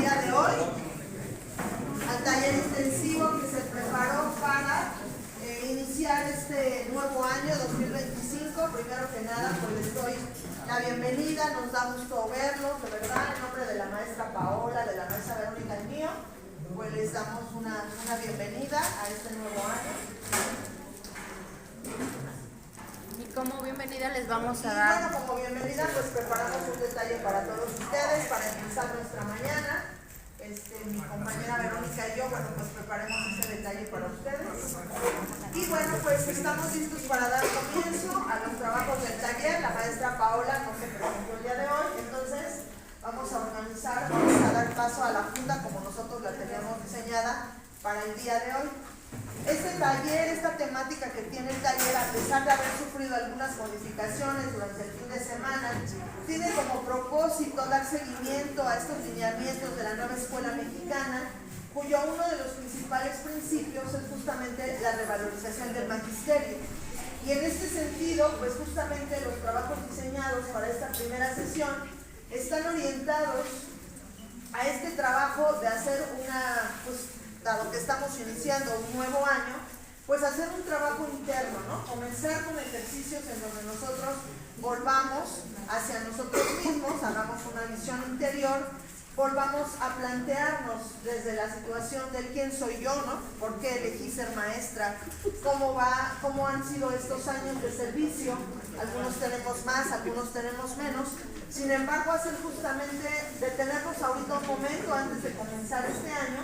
día de hoy al taller intensivo que se preparó para iniciar este nuevo año 2025. Primero que nada, pues les doy la bienvenida, nos da gusto verlos, de verdad, en nombre de la maestra Paola, de la maestra Verónica y mío, pues les damos una bienvenida a este nuevo año. Y como bienvenida les vamos a dar... Bueno, como bienvenida pues preparamos un detalle para todos ustedes, para empezar nuestra mañana. Mi compañera Verónica y yo, bueno, pues preparemos este detalle para ustedes. Y bueno, pues estamos listos para dar comienzo a los trabajos del taller. La maestra Paola no se presentó el día de hoy, entonces vamos a organizar, vamos a dar paso a la junta como nosotros la teníamos diseñada para el día de hoy. Este taller, esta temática que tiene el taller, a pesar de haber sufrido algunas modificaciones durante el fin de semana, tiene como propósito dar seguimiento a estos lineamientos de la nueva escuela mexicana, cuyo uno de los principales principios es justamente la revalorización del magisterio. Y en este sentido, pues justamente los trabajos diseñados para esta primera sesión están orientados a este trabajo de hacer dado que estamos iniciando un nuevo año, pues hacer un trabajo interno, ¿no? Comenzar con ejercicios en donde nosotros volvamos hacia nosotros mismos, hagamos una visión interior, volvamos a plantearnos desde la situación del quién soy yo, ¿no? ¿Por qué elegí ser maestra? ¿Cómo han sido estos años de servicio? Algunos tenemos más, algunos tenemos menos. Sin embargo, hacer justamente, detenernos ahorita un momento antes de comenzar este año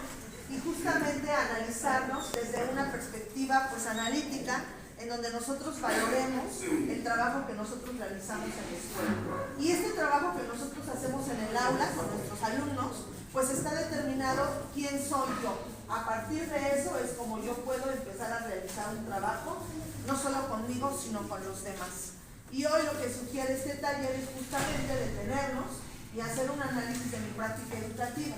y justamente analizarnos desde una perspectiva pues analítica, en donde nosotros valoremos el trabajo que nosotros realizamos en la escuela. Y este trabajo que nosotros hacemos en el aula con nuestros alumnos, pues está determinado quién soy yo. A partir de eso es como yo puedo empezar a realizar un trabajo, no solo conmigo, sino con los demás. Y hoy lo que sugiere este taller es justamente detenernos y hacer un análisis de mi práctica educativa.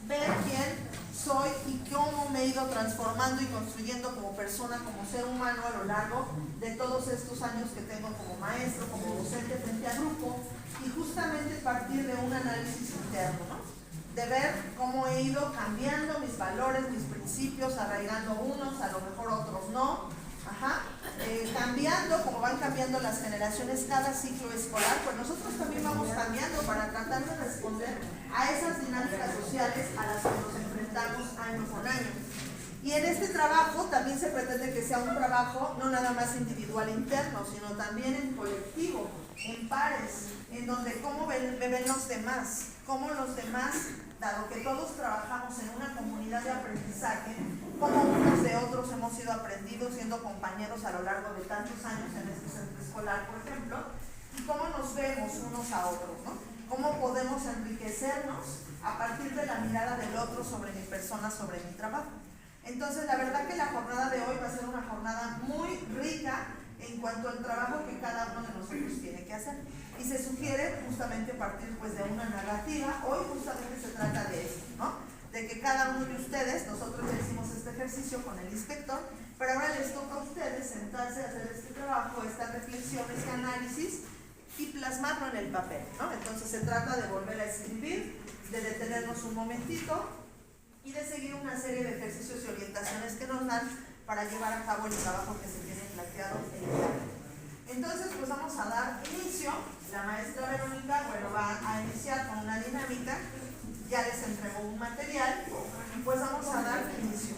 Ver quién soy y cómo me he ido transformando y construyendo como persona, como ser humano a lo largo de todos estos años que tengo como maestro, como docente frente a grupo, y justamente partir de un análisis interno, ¿no? De ver cómo he ido cambiando mis valores, mis principios, arraigando unos, a lo mejor otros no. Cambiando, como van cambiando las generaciones cada ciclo escolar, pues nosotros también vamos cambiando para tratar de responder a esas dinámicas sociales a las que nos enfrentamos año con año. Y en este trabajo también se pretende que sea un trabajo no nada más individual interno, sino también en colectivo, en pares, en donde cómo me ven los demás, cómo los demás, dado que todos trabajamos en una comunidad de aprendizaje, como unos de otros hemos ido aprendidos siendo compañeros a lo largo de tantos años en este centro escolar, por ejemplo, y cómo nos vemos unos a otros, ¿no? Cómo podemos enriquecernos a partir de la mirada del otro sobre mi persona, sobre mi trabajo. Entonces, la verdad que la jornada de hoy va a ser una jornada muy rica en cuanto al trabajo que cada uno de nosotros tiene que hacer. Y se sugiere justamente partir pues de una narrativa. Hoy justamente se trata de eso, ¿no? De que cada uno de ustedes, nosotros ya hicimos este ejercicio con el inspector, pero ahora les toca a ustedes sentarse a hacer este trabajo, estas reflexiones, este análisis y plasmarlo en el papel, ¿no? Entonces se trata de volver a escribir, de detenernos un momentito y de seguir una serie de ejercicios y orientaciones que nos dan para llevar a cabo el trabajo que se tiene planteado en el día. Entonces, pues vamos a dar inicio. La maestra Verónica, bueno, va a iniciar con una dinámica. Ya les entregó un material y pues vamos a dar inicio.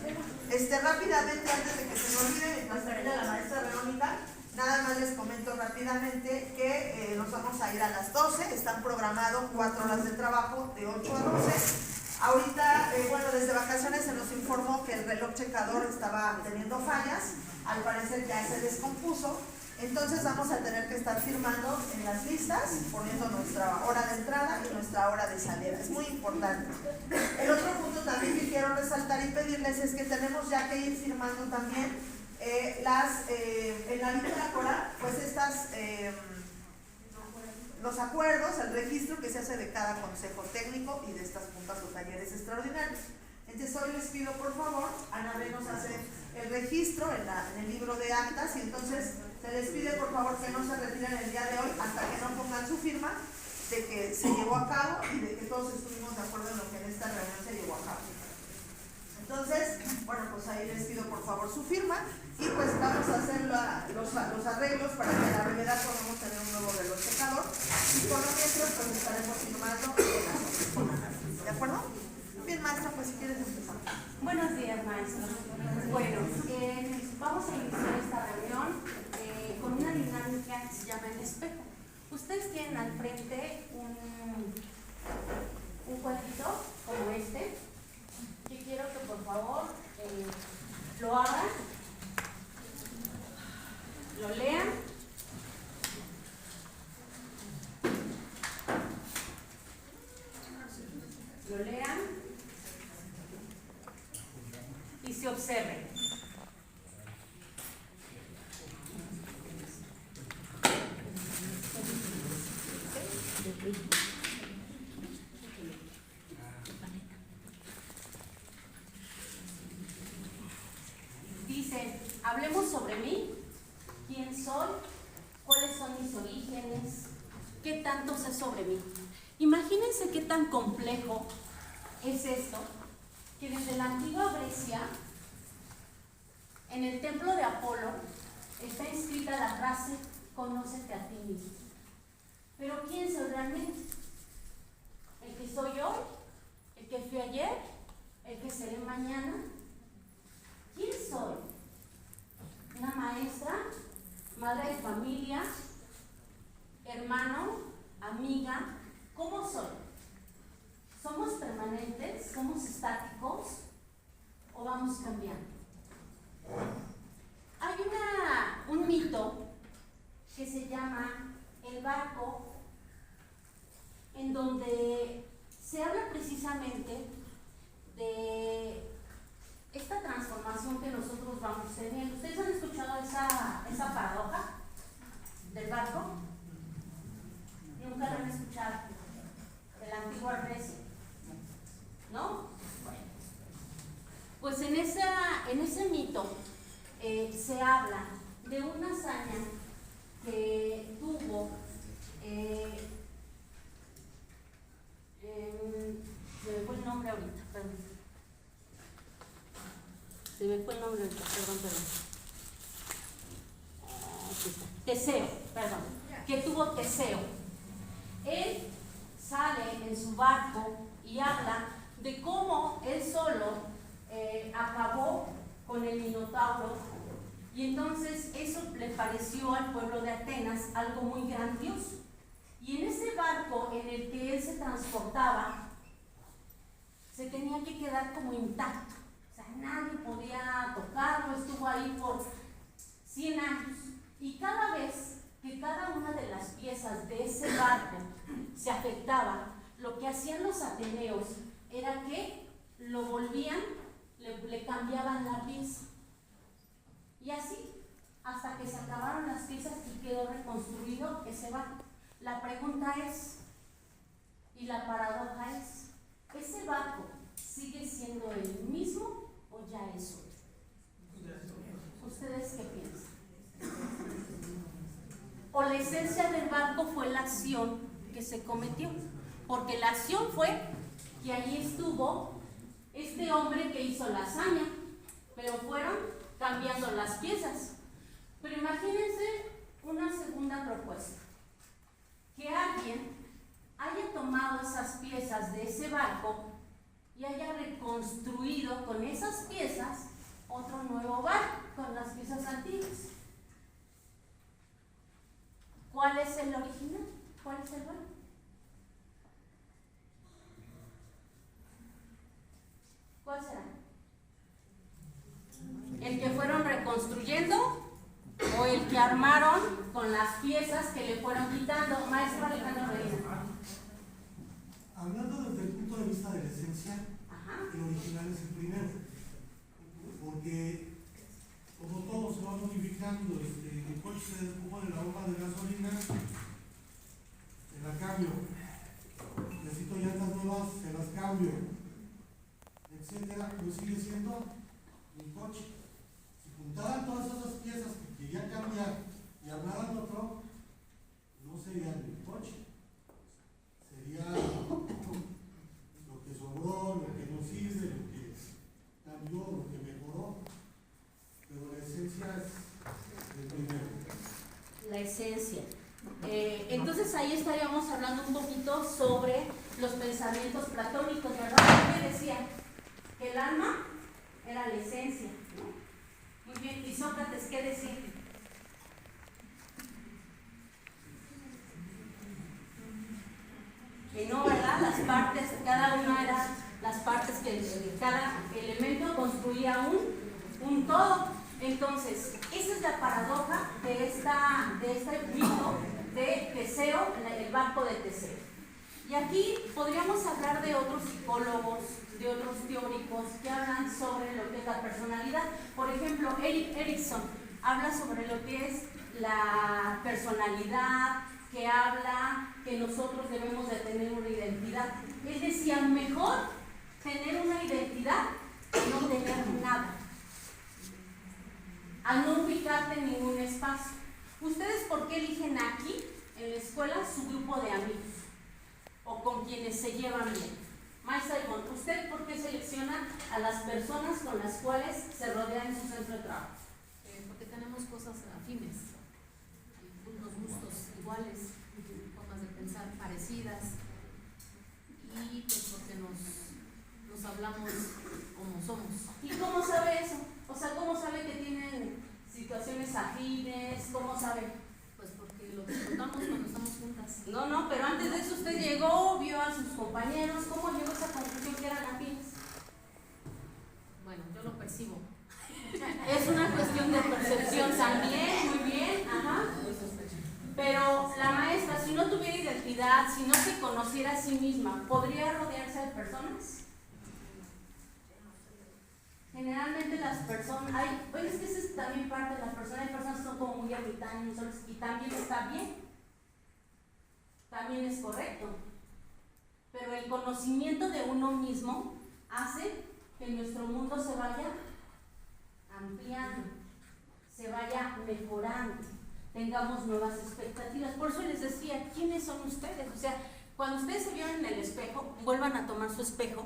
Rápidamente, antes de que se me olvide, mientras termina la maestra Verónica, nada más les comento rápidamente que nos vamos a ir a las 12. Están programados 4 horas de trabajo de 8 a 12. Ahorita, desde vacaciones se nos informó que el reloj checador estaba teniendo fallas, al parecer ya se descompuso, entonces vamos a tener que estar firmando en las listas, poniendo nuestra hora de entrada y nuestra hora de salida, es muy importante. El otro punto también que quiero resaltar y pedirles es que tenemos ya que ir firmando también en la bitácora, pues los acuerdos, el registro que se hace de cada consejo técnico y de estas juntas o talleres extraordinarios. Entonces hoy les pido por favor, Ana B nos hace el registro en el libro de actas y entonces se les pide por favor que no se retiren el día de hoy hasta que no pongan su firma de que se llevó a cabo y de que todos estuvimos de acuerdo en lo que en esta reunión se llevó a cabo. Entonces, bueno, pues ahí les pido por favor su firma y pues vamos a hacer los arreglos para que a la brevedad podamos tener un nuevo reloj secador y por lo mientras pues estaremos firmando en las hojas. ¿De acuerdo? Bien, maestra, pues si quieres empezar. Buenos días, maestra. Bueno, vamos a iniciar esta reunión con una dinámica que se llama el espejo. Ustedes tienen al frente un cuadrito como este, que quiero que por favor lo abran, lo lean, y se observen. Dice, hablemos sobre mí, quién soy, cuáles son mis orígenes, qué tanto sé sobre mí. Imagínense qué tan complejo es esto, que desde la antigua Grecia, en el templo de Apolo, está inscrita la frase, conócete a ti mismo. Pero ¿quién soy realmente? ¿El que soy hoy? ¿El que fui ayer? ¿El que seré mañana? ¿Quién soy? ¿Una maestra? ¿Madre de familia? ¿Hermano? ¿Amiga? ¿Cómo soy? ¿Somos permanentes? ¿Somos estáticos? ¿O vamos cambiando? Hay un mito que se llama el barco, en donde se habla precisamente de esta transformación que nosotros vamos teniendo. ¿Ustedes han escuchado esa paradoja del barco? Nunca la han escuchado, de la antigua Grecia, ¿no? Bueno, pues en ese mito se habla de una hazaña que tuvo se me fue el nombre ahorita, perdón. Teseo, perdón, que tuvo Teseo. Él sale en su barco y habla de cómo él solo acabó con el Minotauro, y entonces eso le pareció al pueblo de Atenas algo muy grandioso. Y en ese barco en el que él se transportaba, se tenía que quedar como intacto. O sea, nadie podía tocarlo, estuvo ahí por 100 años. Y cada vez que cada una de las piezas de ese barco se afectaba, lo que hacían los ateneos era que lo volvían, le cambiaban la pieza. Y así, hasta que se acabaron las piezas y quedó reconstruido ese barco. La pregunta es, y la paradoja es, ¿ese barco sigue siendo el mismo o ya es otro? ¿Ustedes qué piensan? ¿O la esencia del barco fue la acción que se cometió? Porque la acción fue que allí estuvo este hombre que hizo la hazaña, pero fueron cambiando las piezas. Pero imagínense una segunda propuesta, que alguien haya tomado esas piezas de ese barco y haya reconstruido con esas piezas otro nuevo barco, con las piezas antiguas. ¿Cuál es el original? ¿Cuál es el barco? ¿Cuál será? ¿El que fueron reconstruyendo o el que armaron con las piezas que le fueron quitando? Maestro Alejandro Medina. Hablando desde el punto de vista de la esencia, el original es el primero, porque como todo se va modificando, el coche se despoja de la bomba de gasolina, se la cambio, necesito llantas nuevas, se las cambio, etcétera, pero sigue siendo mi coche. Si juntaran todas esas piezas que quería cambiar y armaran otro, no sería mi coche, sería lo ahí estaríamos hablando un poquito sobre los pensamientos platónicos, ¿verdad? ¿Qué decía? Que el alma era la esencia, ¿no? Muy bien, ¿y Sócrates qué decía? Que no, ¿verdad? Las partes, cada una era las partes que cada elemento construía un todo. Entonces, esa es la paradoja de este mito de Teseo, el barco de Teseo. Y aquí podríamos hablar de otros psicólogos, de otros teóricos que hablan sobre lo que es la personalidad. Por ejemplo, Erik Erikson habla sobre lo que es la personalidad, que habla que nosotros debemos de tener una identidad. Él decía, mejor tener una identidad que no tener nada, al no ubicarte en ningún espacio. ¿Ustedes por qué eligen aquí, en la escuela, su grupo de amigos? O con quienes se llevan bien. Maestra Ivonne, ¿usted por qué selecciona a las personas con las cuales se rodea en su centro de trabajo? Porque tenemos cosas afines, unos gustos iguales, formas de pensar parecidas, y pues porque nos hablamos como somos. ¿Y cómo sabe eso? O sea, ¿cómo sabe que tienen situaciones afines? ¿Cómo sabe? Pues porque lo disfrutamos cuando estamos juntas. No, pero antes de eso usted llegó, vio a sus compañeros, ¿cómo llegó a esa conclusión que eran afines? Bueno, yo lo percibo. Es una cuestión de percepción también, muy bien, ajá. Pero la maestra, si no tuviera identidad, si no se conociera a sí misma, ¿podría rodearse de personas? Generalmente las personas, bueno, es que esa es también parte de las personas, hay personas que son como muy ermitaños y también está bien, también es correcto, pero el conocimiento de uno mismo hace que nuestro mundo se vaya ampliando, se vaya mejorando, tengamos nuevas expectativas. Por eso les decía, ¿quiénes son ustedes? O sea, cuando ustedes se vieron en el espejo, vuelvan a tomar su espejo.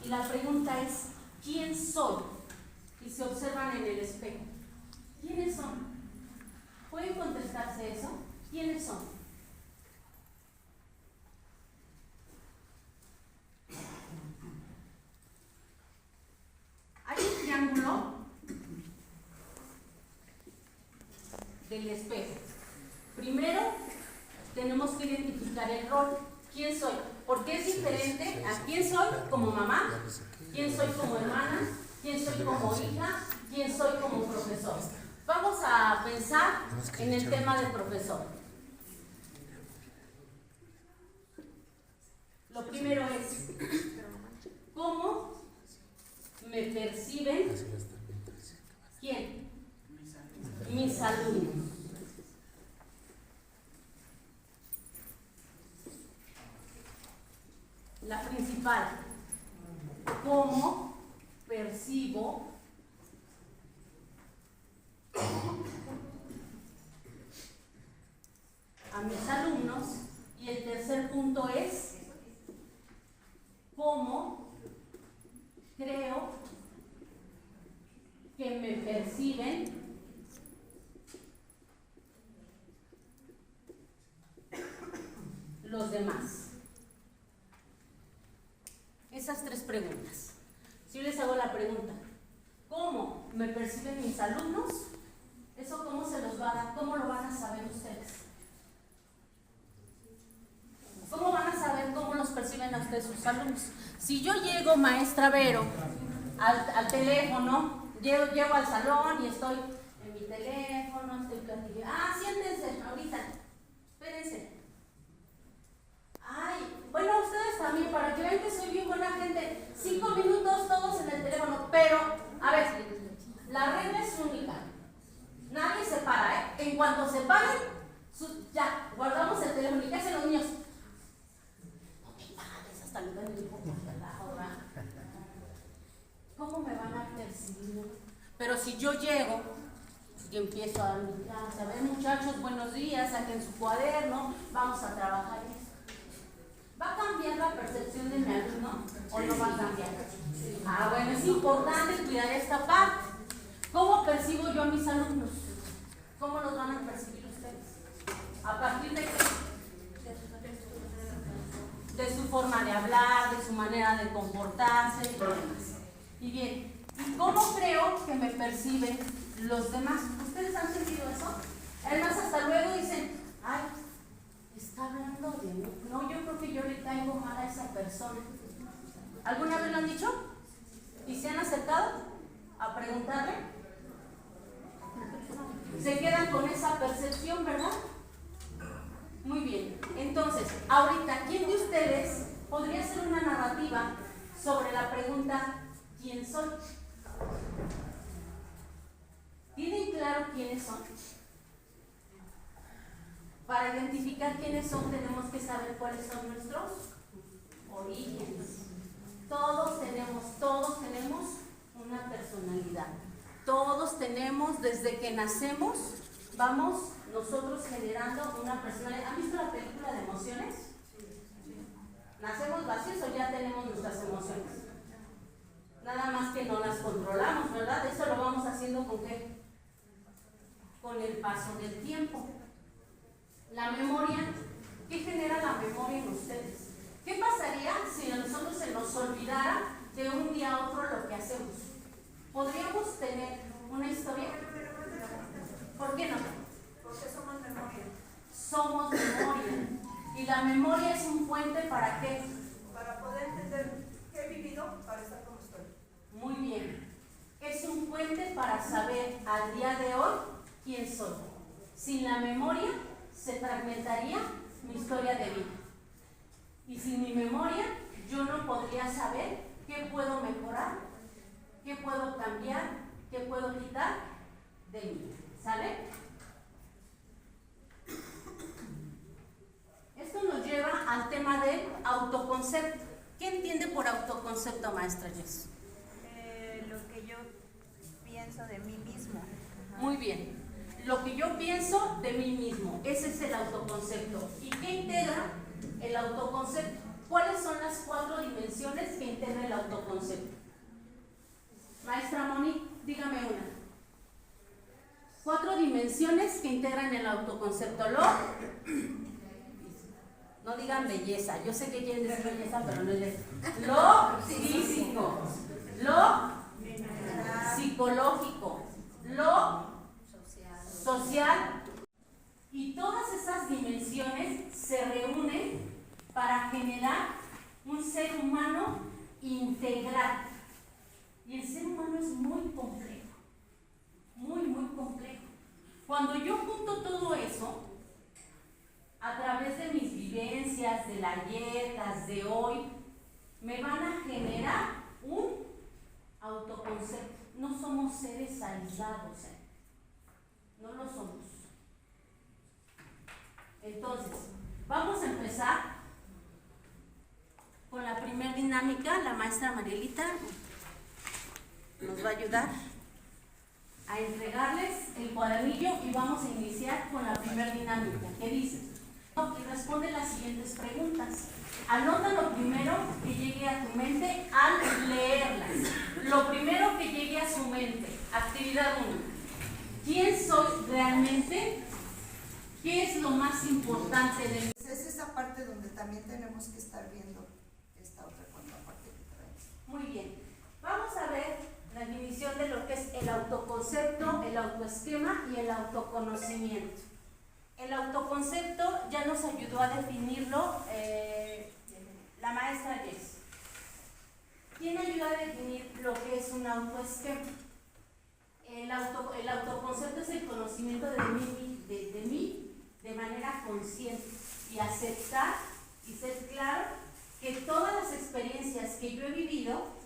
Y la pregunta es, ¿quién soy? Y se observan en el espejo. ¿Quiénes son? ¿Pueden contestarse eso? ¿Quiénes son? Hay un triángulo del espejo. Primero, tenemos que identificar el rol. ¿Quién soy? Porque es diferente a quién soy como mamá, quién soy como hermana, quién soy como hija, quién soy como profesor. Vamos a pensar en el tema del profesor. Lo primero es, ¿cómo me perciben? ¿Quién? Mis alumnos. La principal, ¿cómo percibo a mis alumnos? Y el tercer punto es, ¿cómo creo que me perciben los demás? Esas tres preguntas. Si yo les hago la pregunta, ¿cómo me perciben mis alumnos? ¿Eso cómo se los va a dar? ¿Cómo lo van a saber ustedes? ¿Cómo van a saber cómo los perciben a ustedes sus alumnos? Si yo llego, maestra Vero, al teléfono, llego al salón y estoy en mi teléfono, estoy platicando. Ah, siéntense ahorita, espérense. Ay, bueno, ustedes también, para que vean que soy bien buena gente, 5 minutos todos en el teléfono, pero, a ver, la regla es única, nadie se para, En cuanto se paren, ya, guardamos el teléfono. ¿Y qué hacen los niños? No te pares hasta luego en el poco de la hora. ¿Cómo me van a percibir? Pero si yo llego y empiezo a dar mi clase, a ver, muchachos, buenos días, saquen su cuaderno, vamos a trabajar esto. ¿Va a cambiar la percepción de mi alumno o no va a cambiar? Ah, bueno, es importante cuidar esta parte. ¿Cómo percibo yo a mis alumnos? ¿Cómo los van a percibir ustedes? forma de hablar, de su manera de comportarse y demás. Y bien, ¿y cómo creo que me perciben los demás? ¿Ustedes han sentido eso? Además, hasta luego dicen, ay, está hablando de mí. No, yo creo que yo le caigo mal a esa persona. ¿Alguna vez lo han dicho? ¿Y se han acercado a preguntarle? Se quedan con esa percepción, ¿verdad? Muy bien. Entonces, ahorita, ¿quién de ustedes podría hacer una narrativa sobre la pregunta ¿quién soy? ¿Tienen claro quiénes son? Para identificar quiénes son tenemos que saber cuáles son nuestros orígenes. Todos tenemos una personalidad. Todos tenemos, desde que nacemos, vamos nosotros generando una personalidad. ¿Han visto la película de Emociones? ¿Nacemos vacíos o ya tenemos nuestras emociones? Nada más que no las controlamos, ¿verdad? Eso lo vamos haciendo ¿con qué? Con el paso del tiempo. La memoria, ¿qué genera la memoria en ustedes? ¿Qué pasaría si a nosotros se nos olvidara de un día a otro lo que hacemos? ¿Podríamos tener una historia? ¿Por qué no? Porque somos memoria. Somos memoria. ¿Y la memoria es un puente para qué? Para poder entender qué he vivido, para estar como estoy. Muy bien. Es un puente para saber al día de hoy quién soy. Sin la memoria se fragmentaría mi historia de vida. Y sin mi memoria yo no podría saber qué puedo mejorar, qué puedo cambiar, qué puedo quitar de mí. ¿Sale? Esto nos lleva al tema del autoconcepto. ¿Qué entiende por autoconcepto, maestra Jess? Lo que yo pienso de mí mismo. Muy bien. Lo que yo pienso de mí mismo. Ese es el autoconcepto. ¿Y qué integra el autoconcepto? ¿Cuáles son las 4 dimensiones que integra el autoconcepto? Maestra Moni, dígame una. 4 dimensiones que integran el autoconcepto. No digan belleza. Yo sé que quieren decir belleza, pero no es belleza. Lo físico, lo psicológico, lo social. Y todas esas dimensiones se reúnen para generar un ser humano integral. Y el ser humano es muy complejo, muy complejo. Cuando yo junto todo eso, a través de mis vivencias, del ayer, las de hoy, me van a generar un autoconcepto. No somos seres aislados, no lo somos. Entonces, vamos a empezar con la primera dinámica. La maestra Marielita nos va a ayudar a entregarles el cuadernillo y vamos a iniciar con la primera dinámica. ¿Qué dice? Y responde las siguientes preguntas. Anota lo primero que llegue a tu mente al leerlas. Lo primero que llegue a su mente. Actividad 1. ¿Quién soy realmente? ¿Qué es lo más importante de mí? Es esa parte donde también tenemos que estar viendo esta otra contraparte que traemos. Muy bien. Vamos a ver la definición de lo que es el autoconcepto, el autoesquema y el autoconocimiento. El autoconcepto ya nos ayudó a definirlo la maestra Jess. ¿Quién ayuda a definir lo que es un autoesquema? El autoconcepto es el conocimiento de mí de manera consciente y aceptar y ser claro que todas las experiencias que yo he vivido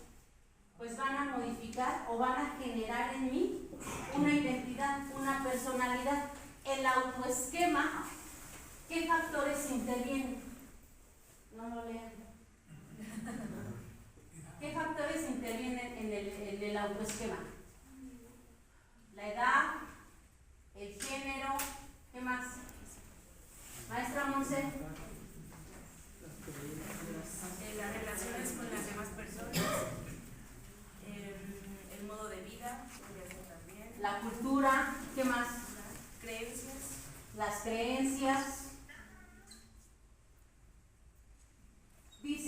pues van a modificar o van a generar en mí una identidad, una personalidad. El autoesquema, ¿qué factores intervienen? No lo lean. ¿Qué factores intervienen en el autoesquema? La edad, el género, ¿qué más? Maestra Monse. Las relaciones con las demás personas, el modo de vida, podría ser también. La cultura, ¿qué más? Creencias. Las creencias. Dice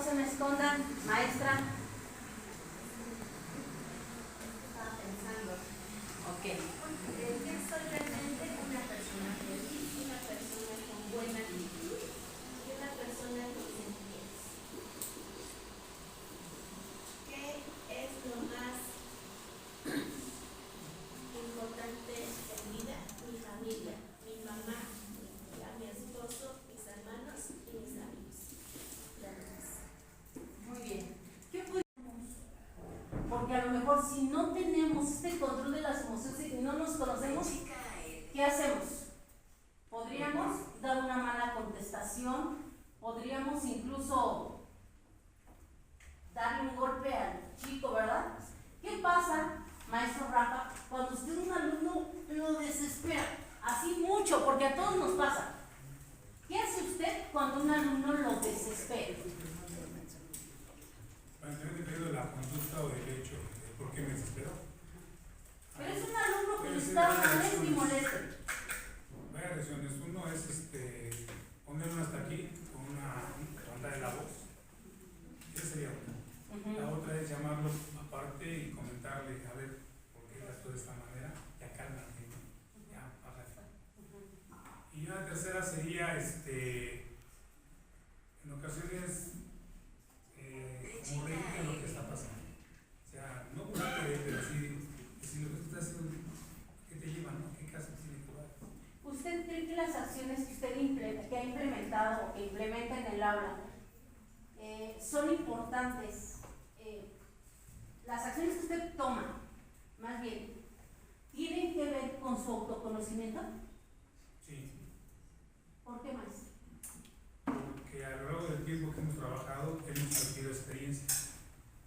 se me escondan, maestra. Estaba pensando. Ok. Yo soy realmente una persona feliz, una persona con buena actitud y una persona con sentimientos. ¿Qué es lo más importante en mi vida? Mi familia, mi mamá, mi esposo, mis hermanos y mis amigos. Muy bien. ¿Qué podemos? Porque a lo mejor si no tenemos este control de las emociones y no nos conocemos, ¿qué hacemos? Podríamos dar una mala contestación, podríamos incluso darle un golpe al chico, ¿verdad? ¿Qué pasa, maestro Rafa, cuando usted un alumno lo desespera? Así mucho, porque a todos nos pasa. ¿Qué hace usted cuando un alumno lo desespera? Bueno, depende de la conducta o del hecho de por qué me desesperó. Pero es un alumno que Puede ser está varias molesto y reacciones. molesto. Varias reacciones. Uno es poner uno hasta aquí con una levantada de la voz. Esa sería una. La otra es llamarlo aparte y comentarle, a ver, ¿por qué actúa de esta manera? Ya cálmate, ¿no? Ya, bájate. Y una tercera sería, en ocasiones, como reírte de lo que está pasando. O sea, no burlarte de él, pero sí decir lo que tú estás haciendo, ¿qué te lleva, no? ¿Qué caso tiene que dar? ¿Usted cree que las acciones que usted que ha implementado o que implementa en el aula son importantes? Las acciones que usted toma, más bien, ¿tienen que ver con su autoconocimiento? Sí, ¿Por qué más? porque a lo largo del tiempo que hemos trabajado hemos adquirido experiencia.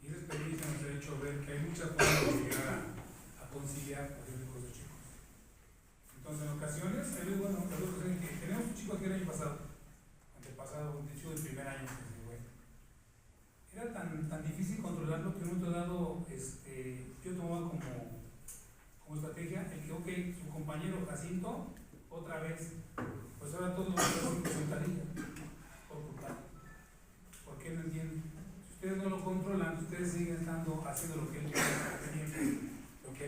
Y esa experiencia nos ha hecho ver que hay muchas formas de llegar a conciliar por ejemplo, con los chicos. Entonces, en ocasiones, tenemos un chico aquí el año pasado, antepasado, un chico del primer año, era tan difícil controlarlo que en un momento dado yo tomaba como estrategia el que, ok, su compañero Jacinto, otra vez, pues ahora todos lo hacen con sentadilla, por culpar. ¿Por qué no entienden? Si ustedes no lo controlan, ustedes siguen haciendo lo que él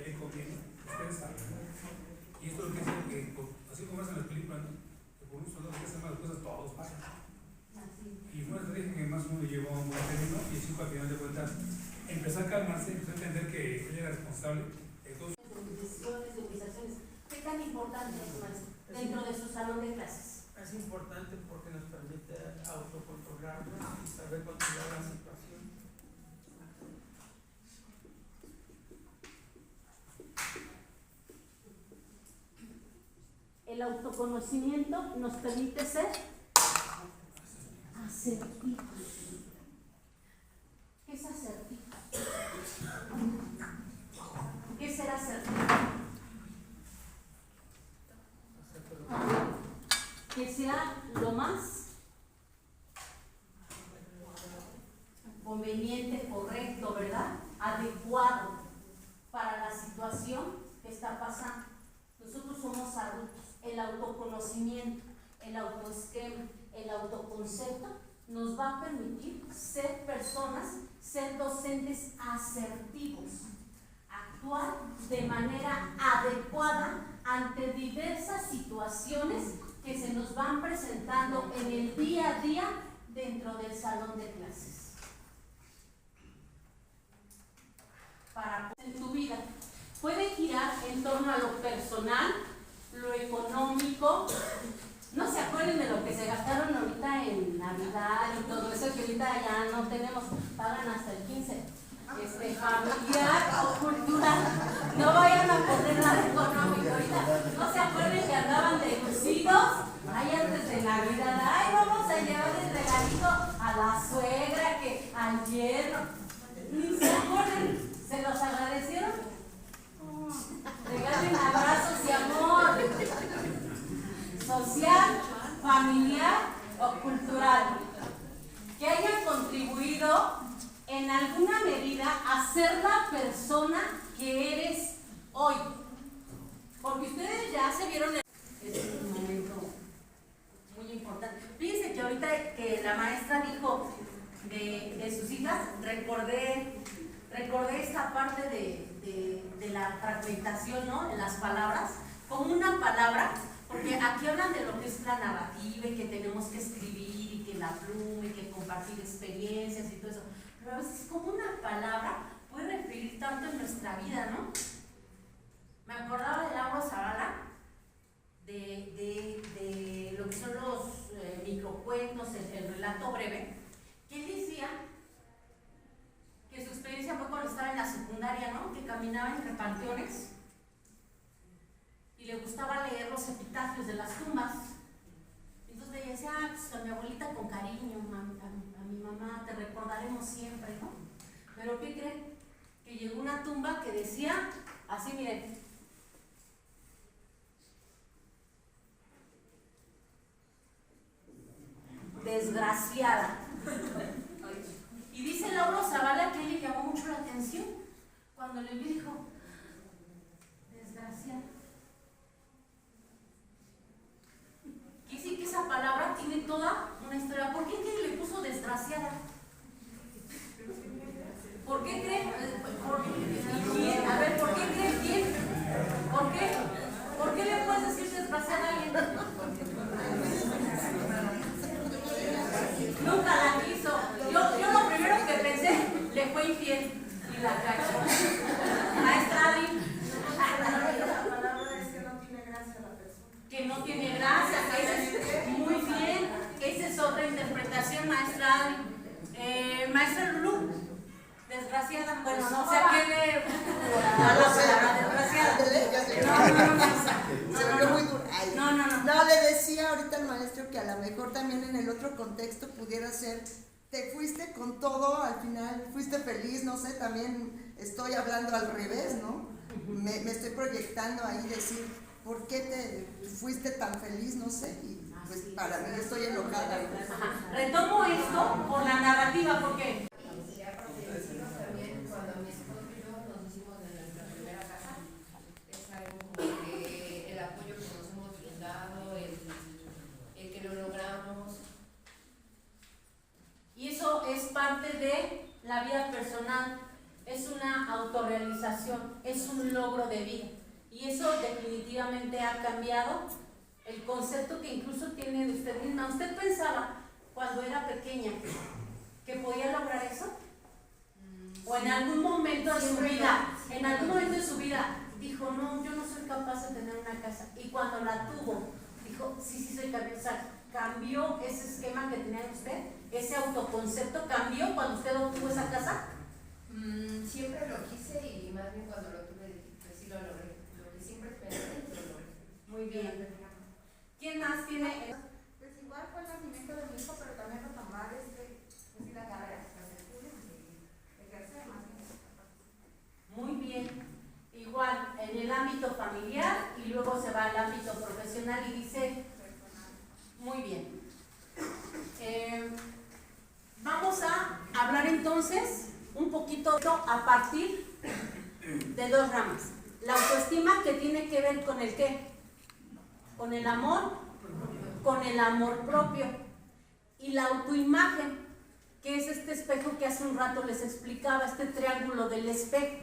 le conviene, ustedes saben, ¿no? Y esto es lo que es que, así como hacen las películas, ¿no? Que por un solo que hacen las cosas, todos pasan. Y fue una estrategia que más o menos llevó a un buen término y el chico al final de cuentas empezó a calmarse, empezó a entender que él era responsable de todo. De mis decisiones, de mis acciones, ¿qué tan importante es, maestro, dentro de su salón de clases? Es importante porque nos permite autocontrolarnos y saber controlar la situación. El autoconocimiento nos permite ser asertivos. ¿Qué es asertivo? ¿Qué es ser asertivo? Que sea lo más conveniente, correcto, ¿verdad? Adecuado para la situación que está pasando. Nosotros somos adultos. El autoconocimiento, el autoesquema, el autoconcepto nos va a permitir ser personas, ser docentes asertivos, actuar de manera adecuada ante diversas situaciones que se nos van presentando en el día a día dentro del salón de clases. Para en tu vida puede girar en torno a lo personal, lo económico. No se acuerden de lo que se gastaron ahorita en Navidad y todo eso, que ahorita ya no tenemos, pagan hasta el 15. Familiar o cultural. No vayan a poner nada económico ahorita. No se acuerden que andaban deducidos ahí antes de Navidad. Ay, vamos a llevar el regalito a la suegra, que al yerno. Ni se acuerden. ¿Se los agradecieron? Regalen abrazos y amor. Social, familiar o cultural. Que hayan contribuido en alguna medida a ser la persona que eres hoy. Porque ustedes ya se vieron en... Es un momento muy importante. Fíjense que ahorita que la maestra dijo de de sus hijas, recordé esta parte de la fragmentación, ¿no? En las palabras, como una palabra, porque aquí hablan de lo que es la narrativa y que tenemos que escribir y que la pluma y que compartir experiencias y todo eso, pero a veces como una palabra puede referir tanto en nuestra vida, ¿no? Me acordaba de Laura Zavala, de lo que son los microcuentos, el relato breve, que él decía que su experiencia fue cuando estaba en la secundaria, ¿no? Que caminaba entre panteones y le gustaba leer los epitafios de las tumbas. Entonces le decía, pues a mi abuelita con cariño, a mi mamá, te recordaremos siempre, ¿no? Pero ¿qué creen? Que llegó una tumba que decía, así miren, desgraciada. Y dice Laura Zavala que le llamó mucho la atención cuando le vio, dijo, desgraciada. Quiere decir que esa palabra tiene toda una historia. ¿Por qué creen que le puso desgraciada? ¿Por qué creen? ¿Quién? A ver, ¿por qué creen? ¿Quién? ¿Por qué? ¿Por qué le puedes decir desgraciada a alguien? Nunca la quiso. Yo lo primero que pensé, le fue infiel y la cachó. Maestra Adri. La palabra es que no tiene gracia la persona. Que no tiene gracia, muy bien. Esa es otra interpretación, maestra Adri. Maestra Lulú, desgraciada. Bueno, no sé a qué le a la palabra desgraciada. No, le decía ahorita al maestro que a lo mejor también en el otro contexto pudiera ser, te fuiste con todo, al final fuiste feliz, no sé, también estoy hablando al revés, ¿no? Me estoy proyectando ahí, decir, ¿por qué te fuiste tan feliz? No sé, y pues para mí estoy enojada. Ajá. Retomo esto por la narrativa, porque también cuando mi esposo y yo nos hicimos de nuestra primera casa, es algo como que el apoyo que nos hemos brindado, el que lo logramos. y eso es parte de la vida personal, es una autorrealización, es un logro de vida. Y eso definitivamente ha cambiado el concepto que incluso tiene de usted misma. ¿Usted pensaba cuando era pequeña que podía lograr eso? ¿O en algún momento de su vida, dijo, no, yo no soy capaz de tener una casa? Y cuando la tuvo, dijo, sí soy capaz. O sea, ¿cambió ese esquema que tenía usted? ¿Ese autoconcepto cambió cuando usted obtuvo esa casa? Siempre lo quise y más bien cuando lo tuve, pues sí lo logré. Lo que siempre pensé, lo logré. Muy bien. ¿Quién más tiene? Pues igual fue el nacimiento de mi hijo, pero también retomar pues la carrera, ejercer más bien. Muy bien. Igual, en el ámbito familiar y luego se va al ámbito profesional y dice, muy bien. Vamos a hablar entonces un poquito a partir de dos ramas. La autoestima, que tiene que ver con el qué, con el amor propio, y la autoimagen, que es este espejo que hace un rato les explicaba, este triángulo del espejo.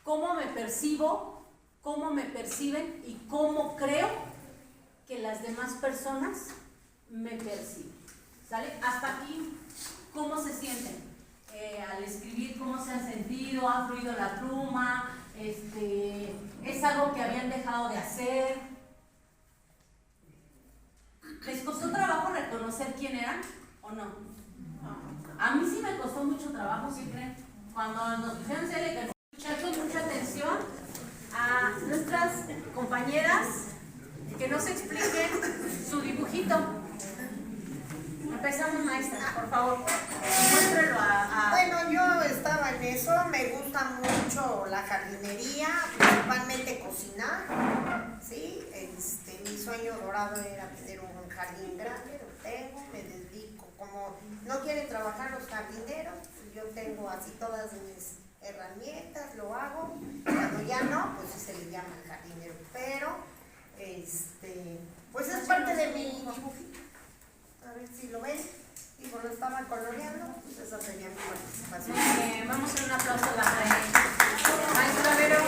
Cómo me percibo, cómo me perciben y cómo creo que las demás personas me perciben. ¿Sale? Hasta aquí, ¿cómo se sienten? Al escribir, ¿cómo se han sentido? ¿Ha fluido la pluma? ¿Es algo que habían dejado de hacer? ¿Les costó trabajo reconocer quién eran o no? A mí sí me costó mucho trabajo, ¿sí creen? Cuando nos pusieron serie, escuchar con mucha atención a nuestras compañeras que nos expliquen su dibujito. Empezamos, maestra, por favor. Muéstrelo a... Bueno, yo estaba en eso, me gusta mucho la jardinería, principalmente cocinar, ¿sí? Mi sueño dorado era tener un jardín grande, lo tengo, me dedico, como no quieren trabajar los jardineros, yo tengo así todas mis herramientas, lo hago, cuando ya no, pues sí se le llama el jardinero, pero, pues es parte de mi dibujito. A ver si lo ven. y bueno, estaba coloreando, pues esa sería mi participación. Muy bien, vamos a hacer un aplauso a la maestra. Maestra Vero.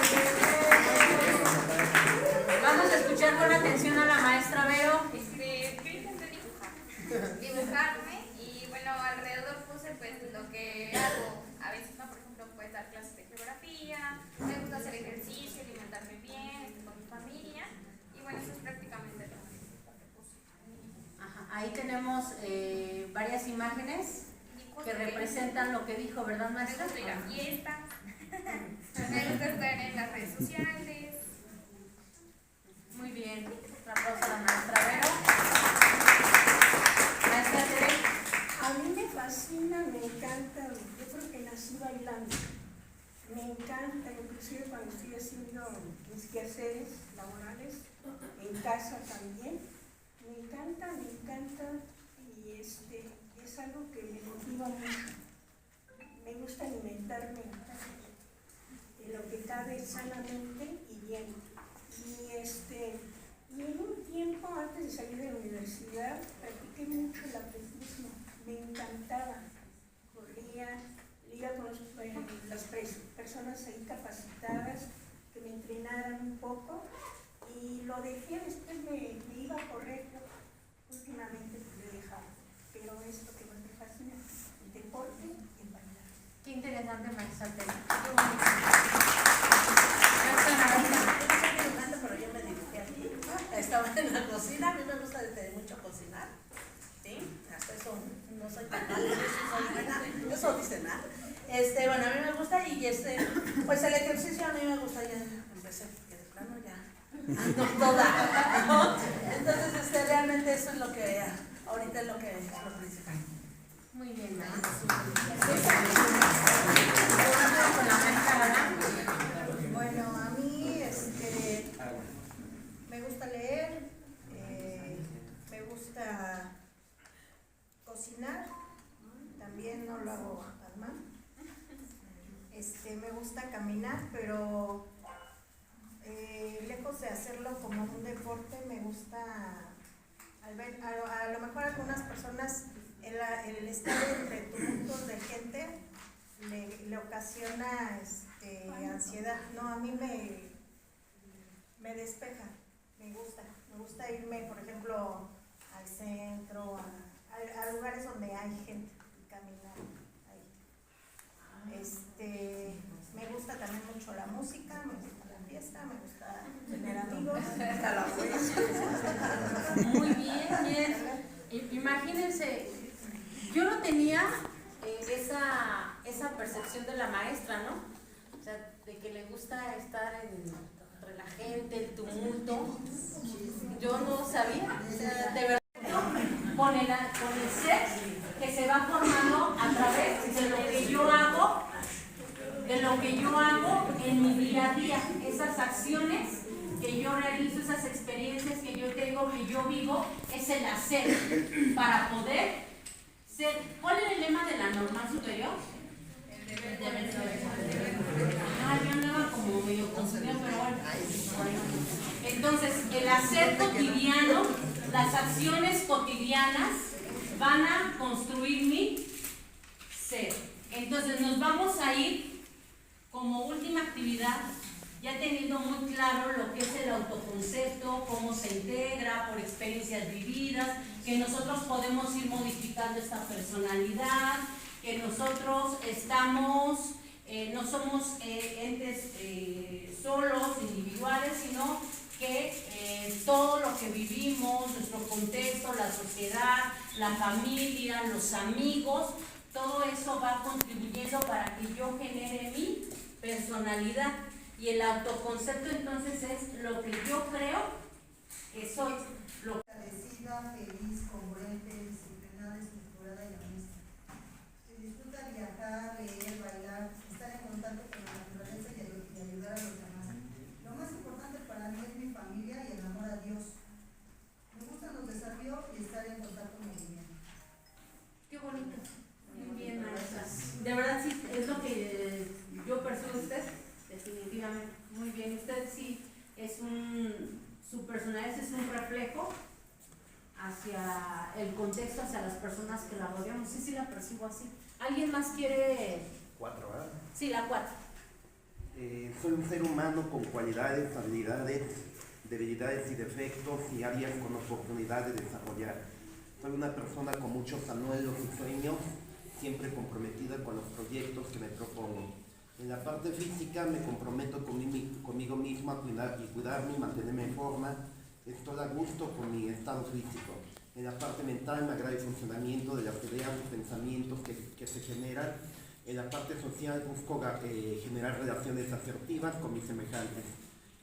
Vamos a escuchar con atención a la maestra Vero. Yo intenté dibujarme y bueno, alrededor puse pues lo que hago. A veces, ¿no? Por ejemplo, pues dar clases de geografía, me gusta hacer ejercicio, alimentarme bien, con mi familia y bueno, eso es prácticamente lo que puse. Ajá, ahí tenemos varias imágenes que representan lo que dijo, ¿verdad, Me maestra? gusta ir a fiestas, me gusta estar en las redes sociales. Muy bien, un aplauso a la maestra Vero. Maestra Tere. A mí me fascina, me encanta, yo creo que nací bailando. Me encanta, inclusive cuando estoy haciendo mis quehaceres laborales, en casa también. Me encanta y es algo que me motiva mucho. Me gusta alimentarme en lo que cabe sanamente y bien. Y en un tiempo antes de salir de la universidad practiqué mucho el atletismo. Me encantaba. Corría, iba con las personas ahí capacitadas que me entrenaran un poco y lo dejé, después me iba a correr. Últimamente pues lo he dejado, pero es lo que más me fascina, el deporte y el bailar. Qué interesante, maestra Tere. Pero yo me dibujé aquí, estaba en la cocina, a mí me gusta desde mucho cocinar, ¿sí? Hasta eso no soy tan mala, soy buena, eso dice nada. Bueno, a mí me gusta y pues el ejercicio a mí me gusta, ya empecé, porque de plano ya ando toda, ¿no? Entonces, realmente eso es lo que, ahorita es lo principal. Muy bien, maestra. Con la maestra Ana. Bueno, a mí me gusta leer, me gusta cocinar, también no lo hago tan mal. Me gusta caminar, pero lejos de hacerlo como un deporte, me gusta, a lo mejor a algunas personas el estar entre tumultos de gente le ocasiona ansiedad. No, a mí me despeja, me gusta irme, por ejemplo, al centro, a lugares donde hay gente y caminar ahí. Me gusta también mucho la música, me gusta la fiesta, me gusta tener amigos, hasta la fiesta. Muy bien. Imagínense, yo no tenía esa percepción de la maestra, ¿no? O sea, de que le gusta estar entre la gente, el tumulto. Yo no sabía, o sea, de verdad, con el ser que se va formando a través de lo que yo hago, en mi día a día, esas acciones que yo realizo, esas experiencias que yo tengo, que yo vivo, es el hacer para poder ser. ¿Cuál es el lema de la normal superior? El deber ser. Yo andaba como medio confundida, pero bueno. Entonces, el hacer cotidiano, las acciones cotidianas van a construir mi ser. Entonces, nos vamos a ir como última actividad, ya teniendo muy claro lo que es el autoconcepto, cómo se integra por experiencias vividas, que nosotros podemos ir modificando esta personalidad, que nosotros no somos entes solos, individuales, sino que todo lo que vivimos, nuestro contexto, la sociedad, la familia, los amigos, todo eso va contribuyendo para que yo genere mi personalidad. Y el autoconcepto entonces es lo que yo creo que soy. Agradecida, feliz, congruente, disciplinada, estructurada y honesta. Se disfruta viajar, leer, bailar, estar en contacto con la naturaleza y ayudar a los demás. Lo más importante para mí es mi familia y el amor a Dios. Me gustan los desafíos y estar en contacto con el bien. Qué bonito. Muy bien, maestra. De verdad sí, es lo que yo percibo de usted, definitivamente. Muy bien, usted sí es su personalidad es un reflejo hacia el contexto, hacia las personas que la rodeamos. Sí, la percibo así. ¿Alguien más quiere? 4, ¿verdad? Sí, la 4. Soy un ser humano con cualidades, habilidades, debilidades y defectos y áreas con oportunidad de desarrollar. Soy una persona con muchos anhelos y sueños, siempre comprometida con los proyectos que me propongo. En la parte física me comprometo conmigo mismo a cuidarme y mantenerme en forma. Estoy a gusto con mi estado físico. En la parte mental me agrada el funcionamiento de las ideas y pensamientos que se generan. En la parte social busco generar relaciones asertivas con mis semejantes.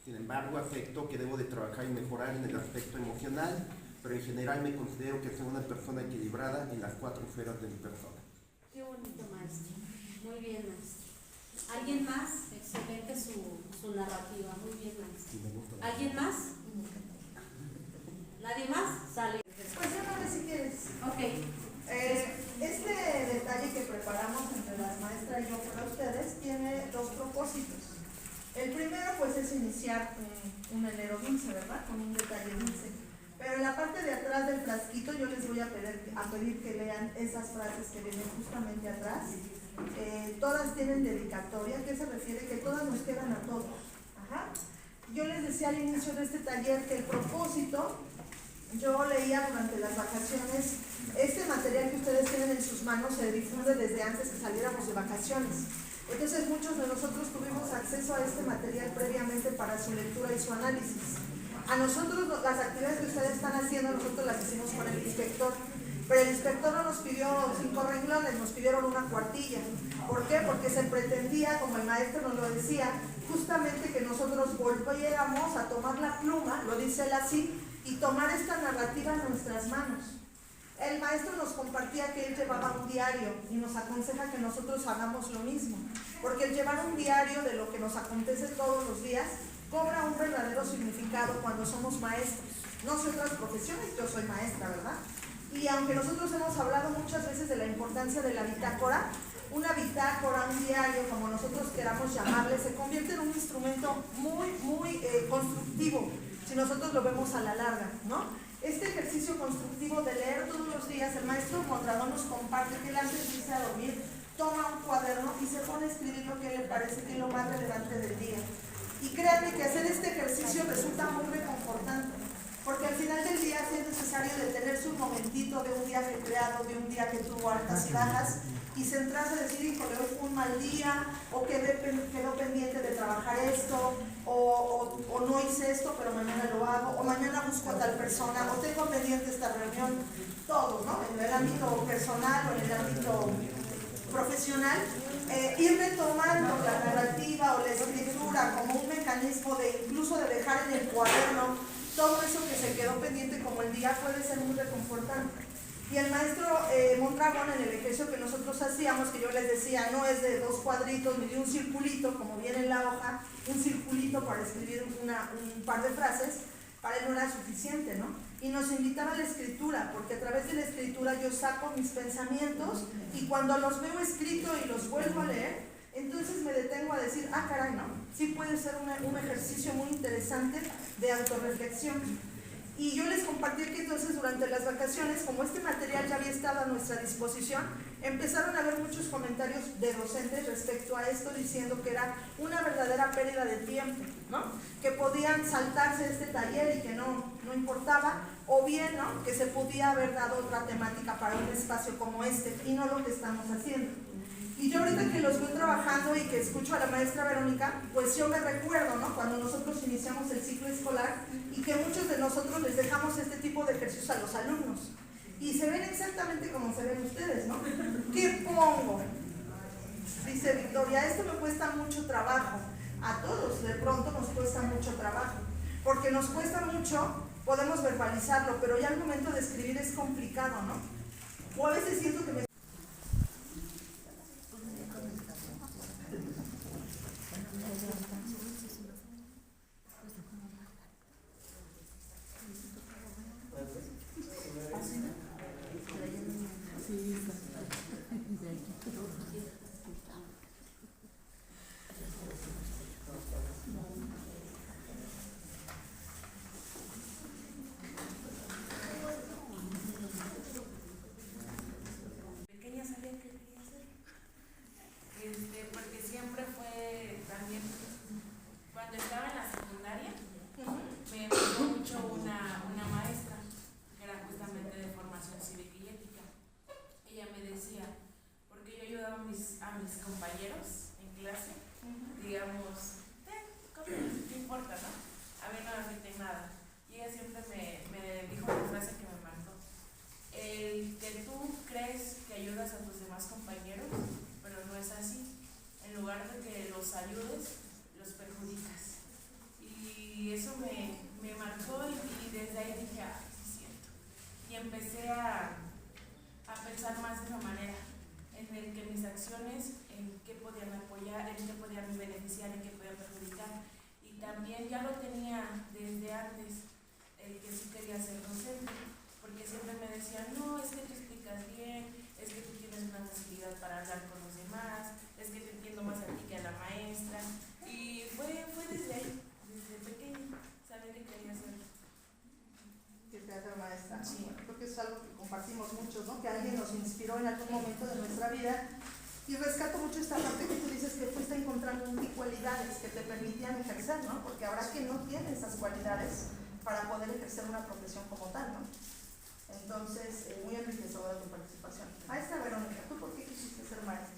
Sin embargo, acepto que debo de trabajar y mejorar en el aspecto emocional, pero en general me considero que soy una persona equilibrada en las 4 esferas de mi persona. Qué bonito, maestro. Muy bien, maestro. ¿Alguien más? Excelente su narrativa. Muy bien, maestro. Sí, me gusta. ¿Alguien más? ¿Nadie más? Sale. Pues llámame si quieres. Ok. Este detalle que preparamos entre las maestras y yo para ustedes tiene 2 propósitos. El primero pues es iniciar un enero dulce, ¿verdad? Con un detalle dulce. Pero en la parte de atrás del frasquito yo les voy a pedir que lean esas frases que vienen justamente atrás. Todas tienen dedicatoria. ¿Qué se refiere? Que todas nos quedan a todos. Ajá. Yo les decía al inicio de este taller que el propósito, yo leía durante las vacaciones, este material que ustedes tienen en sus manos se difunde desde antes que saliéramos de vacaciones. Entonces muchos de nosotros tuvimos acceso a este material previamente para su lectura y su análisis. A nosotros las actividades que ustedes están haciendo, nosotros las hicimos con el inspector. Pero el inspector no nos pidió 5 renglones, nos pidieron una cuartilla. ¿Por qué? Porque se pretendía, como el maestro nos lo decía, justamente que nosotros volviéramos a tomar la pluma, lo dice él así, y tomar esta narrativa en nuestras manos. El maestro nos compartía que él llevaba un diario y nos aconseja que nosotros hagamos lo mismo, porque el llevar un diario de lo que nos acontece todos los días cobra un verdadero significado cuando somos maestros. No sé otras profesiones, yo soy maestra, ¿verdad? Y aunque nosotros hemos hablado muchas veces de la importancia de la bitácora, una bitácora, un diario, como nosotros queramos llamarle, se convierte en un instrumento muy constructivo, si nosotros lo vemos a la larga, ¿no? Este ejercicio constructivo de leer todos los días, el maestro Mondragón nos comparte que él antes de irse a dormir, toma un cuaderno y se pone a escribir lo que le parece que es lo más relevante del día. Y créanme que hacer este ejercicio resulta muy reconfortante, porque al final del día sí es necesario detenerse un momentito de un día ajetreado, de un día que tuvo altas y bajas, y centrarse a decir, híjole, hoy fue un mal día, o quedó pendiente de trabajar esto, o no hice esto, pero mañana lo hago, o mañana busco a tal persona, o tengo pendiente esta reunión, todo, ¿no? En el ámbito personal o en el ámbito profesional, ir retomando la narrativa o la escritura como un mecanismo de incluso de dejar en el cuaderno todo eso que se quedó pendiente como el día puede ser muy reconfortante. Y el maestro Mondragón, en el ejercicio que nosotros hacíamos, que yo les decía, no es de 2 cuadritos ni de un circulito, como viene en la hoja, un circulito para escribir un par de frases, para él no era suficiente, ¿no? Y nos invitaba a la escritura, porque a través de la escritura yo saco mis pensamientos y cuando los veo escritos y los vuelvo a leer, entonces me detengo a decir, ah, caray, no, sí puede ser un ejercicio muy interesante de autorreflexión. Y yo les compartí que entonces durante las vacaciones, como este material ya había estado a nuestra disposición, empezaron a haber muchos comentarios de docentes respecto a esto, diciendo que era una verdadera pérdida de tiempo, ¿no? Que podían saltarse este taller y que no importaba, o bien, ¿no? Que se podía haber dado otra temática para un espacio como este, y no lo que estamos haciendo. Y yo ahorita que los voy trabajando y que escucho a la maestra Verónica, pues yo me recuerdo, ¿no? Cuando nosotros iniciamos el ciclo escolar y que muchos de nosotros les dejamos este tipo de ejercicios a los alumnos. Y se ven exactamente como se ven ustedes, ¿no? ¿Qué pongo? Dice Victoria, esto me cuesta mucho trabajo. A todos de pronto nos cuesta mucho trabajo. Porque nos cuesta mucho, podemos verbalizarlo, pero ya al momento de escribir es complicado, ¿no? O a veces siento que me... a mis compañeros en clase, digamos, ¿qué importa, no? A mí no me afecta nada. Y ella siempre me dijo una frase que me marcó. El que tú crees que ayudas a tus demás compañeros, pero no es así. En lugar de que los ayudes, los perjudicas. Y eso me marcó y desde ahí dije, ay, sí es cierto. Y empecé a pensar más de esa manera, en el que mis acciones, en qué podían apoyar, en qué podían beneficiar, en qué podían perjudicar. Y también ya lo tenía desde antes, que sí quería ser docente, porque siempre me decían, no, es que tú explicas bien, es que tú tienes una facilidad para hablar con los demás, es que te entiendo más a ti que a la maestra. Y fue desde ahí, desde pequeña, saber que quería ser. Que te haga maestra. Sí. Bueno, creo que es algo que compartimos muchos, ¿no? Que alguien nos inspiró en algún momento de nuestra vida. Y rescato mucho esta parte que tú dices que fuiste encontrando cualidades que te permitían ejercer, ¿no? Porque habrá quien no tiene esas cualidades para poder ejercer una profesión como tal, ¿no? Entonces, muy enriquecedora tu participación. Maestra Verónica, ¿tú por qué quisiste ser maestra?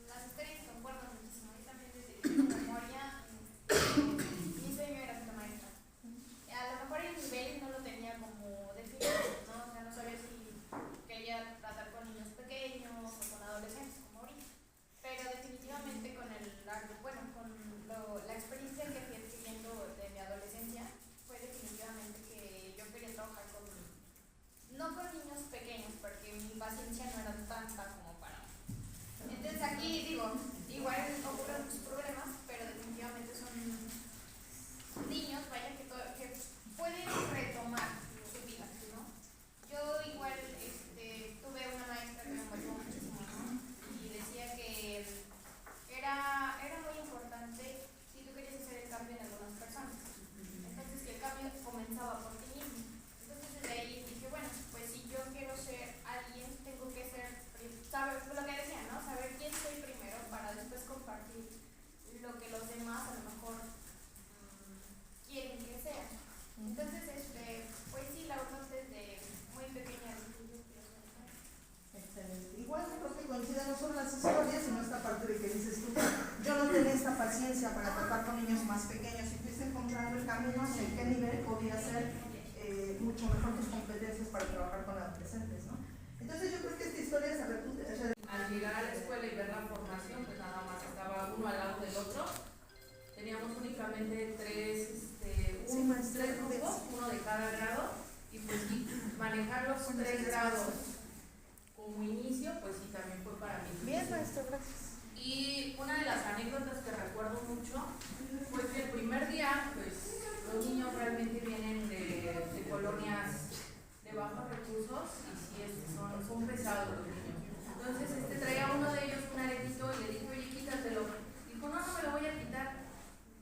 Las historias concuerdan muchísimo. Yo también desde que tengo memoria, mi sueño era ser maestra. A lo mejor el nivel no lo tenía como definido, ¿no? O sea, no sabía si quería tratar con niños pequeños o con adolescentes como ahorita. Pero definitivamente con la experiencia que fui adquiriendo de mi adolescencia, fue definitivamente que yo quería trabajar no con niños pequeños, porque mi paciencia no era tanta como para. Entonces aquí digo, igual ocurren muchos problemas, pero definitivamente son niños, vaya, que pueden retomar su vida, ¿no? Yo igual tuve una maestra que me marcó muchísimo, ¿no? Y decía que era muy importante si tú querías hacer el cambio en algunas personas. Entonces que el cambio comenzaba por ti mismo. Entonces desde ahí dije, bueno, pues si yo quiero ser alguien, tengo que saber lo que decía, ¿no? Saber quién soy primero para después compartir lo que los demás a lo mejor quieren que sea. Entonces, pues sí, la verdad desde muy pequeña Excelente. Igual yo creo que coinciden no solo las historias, sino esta parte de que dices tú, yo no tenía esta paciencia para tratar con niños más pequeños y fuiste encontrando el camino en qué nivel podía ser mucho mejor tus competencias para trabajar con adolescentes, ¿no? Entonces yo creo que esta historia se repite. Al llegar a la escuela y ver la formación, pues nada más estaba uno al lado del otro. Teníamos únicamente tres grupos, uno de cada grado, y pues sí, manejar los 3 grados como inicio, pues sí, también fue para mí. Bien, maestro, gracias. Y una de las anécdotas que recuerdo mucho fue que el primer día, pues los niños realmente vienen de colonias de bajos recursos y sí son pesados los niños. Entonces traía uno de ellos un aretito y le dije, oye, quítatelo. Dijo, no me lo voy a quitar.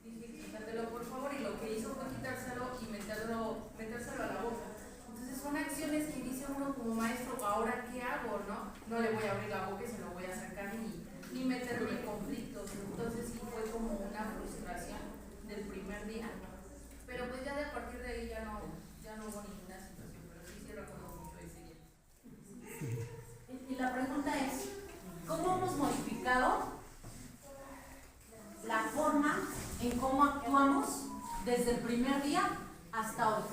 Dije, quítatelo por favor, y lo que hizo fue quitárselo y metérselo a la boca. Entonces son acciones que dice uno como maestro, ahora qué hago, ¿no? No le voy a abrir la boca y se lo voy a sacar ni meterme en conflictos. Entonces sí fue como una frustración del primer día. Pero pues ya de a partir de ahí ya no hubo ninguna situación, pero sí recuerdo mucho ese día. Y la pregunta es, ¿cómo hemos modificado la forma en cómo actuamos desde el primer día hasta hoy?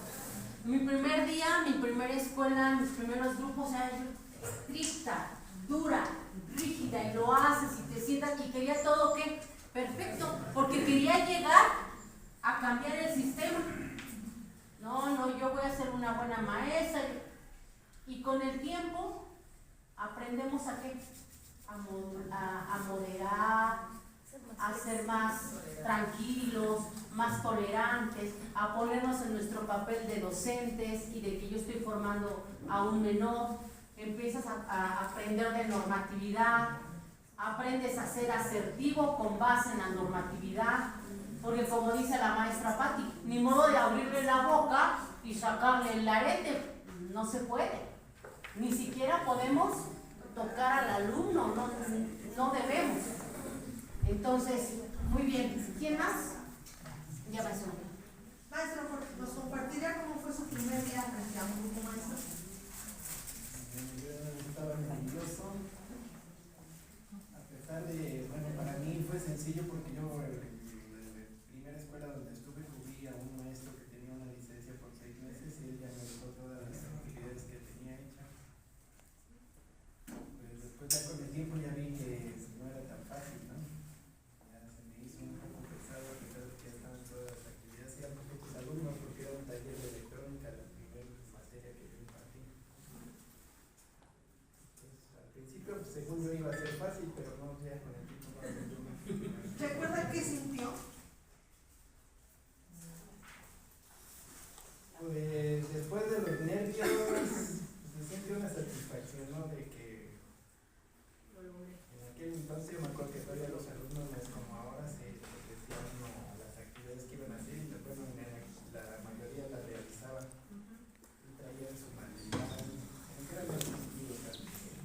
Mi primer día, mi primera escuela, mis primeros grupos, era estricta, dura, rígida, y lo haces y te sientas y quería todo ¿qué? Perfecto, porque quería llegar a cambiar el sistema. No, yo voy a ser una buena maestra. Y con el tiempo aprendemos a qué? A moderar, a ser más tranquilos, más tolerantes, a ponernos en nuestro papel de docentes y de que yo estoy formando a un menor. Empiezas a aprender de normatividad, aprendes a ser asertivo con base en la normatividad, porque como dice la maestra Patti, ni modo de abrirle la boca y sacarle el arete, no se puede. Ni siquiera podemos tocar al alumno, no debemos. Entonces, muy bien. ¿Quién más? Ya me suena. Maestro, ¿nos compartiría cómo fue su primer día frente a un grupo, maestro? Estaba nervioso, sencillo porque yo en la primera escuela donde estuve cubrí a un maestro que tenía una licencia por 6 meses y él ya me dejó todas las actividades que tenía hechas. Pues después ya con el tiempo ya vi que no era tan fácil, ¿no? Ya se me hizo un poco pesado a pesar de que ya estaban todas las actividades y eran pocos alumnos porque era un taller de electrónica, la primera materia que yo impartí. Entonces, al principio, pues, según yo iba a ser fácil, pero no, ya con el tiempo no se dio. ¿Recuerda qué sintió? Pues después de los nervios, se siente una satisfacción, ¿no? De que en aquel entonces yo me acuerdo que todavía los alumnos no es como ahora, se decían las actividades que iban a hacer y después la mayoría las realizaban y traían su material en grandes sentidos también.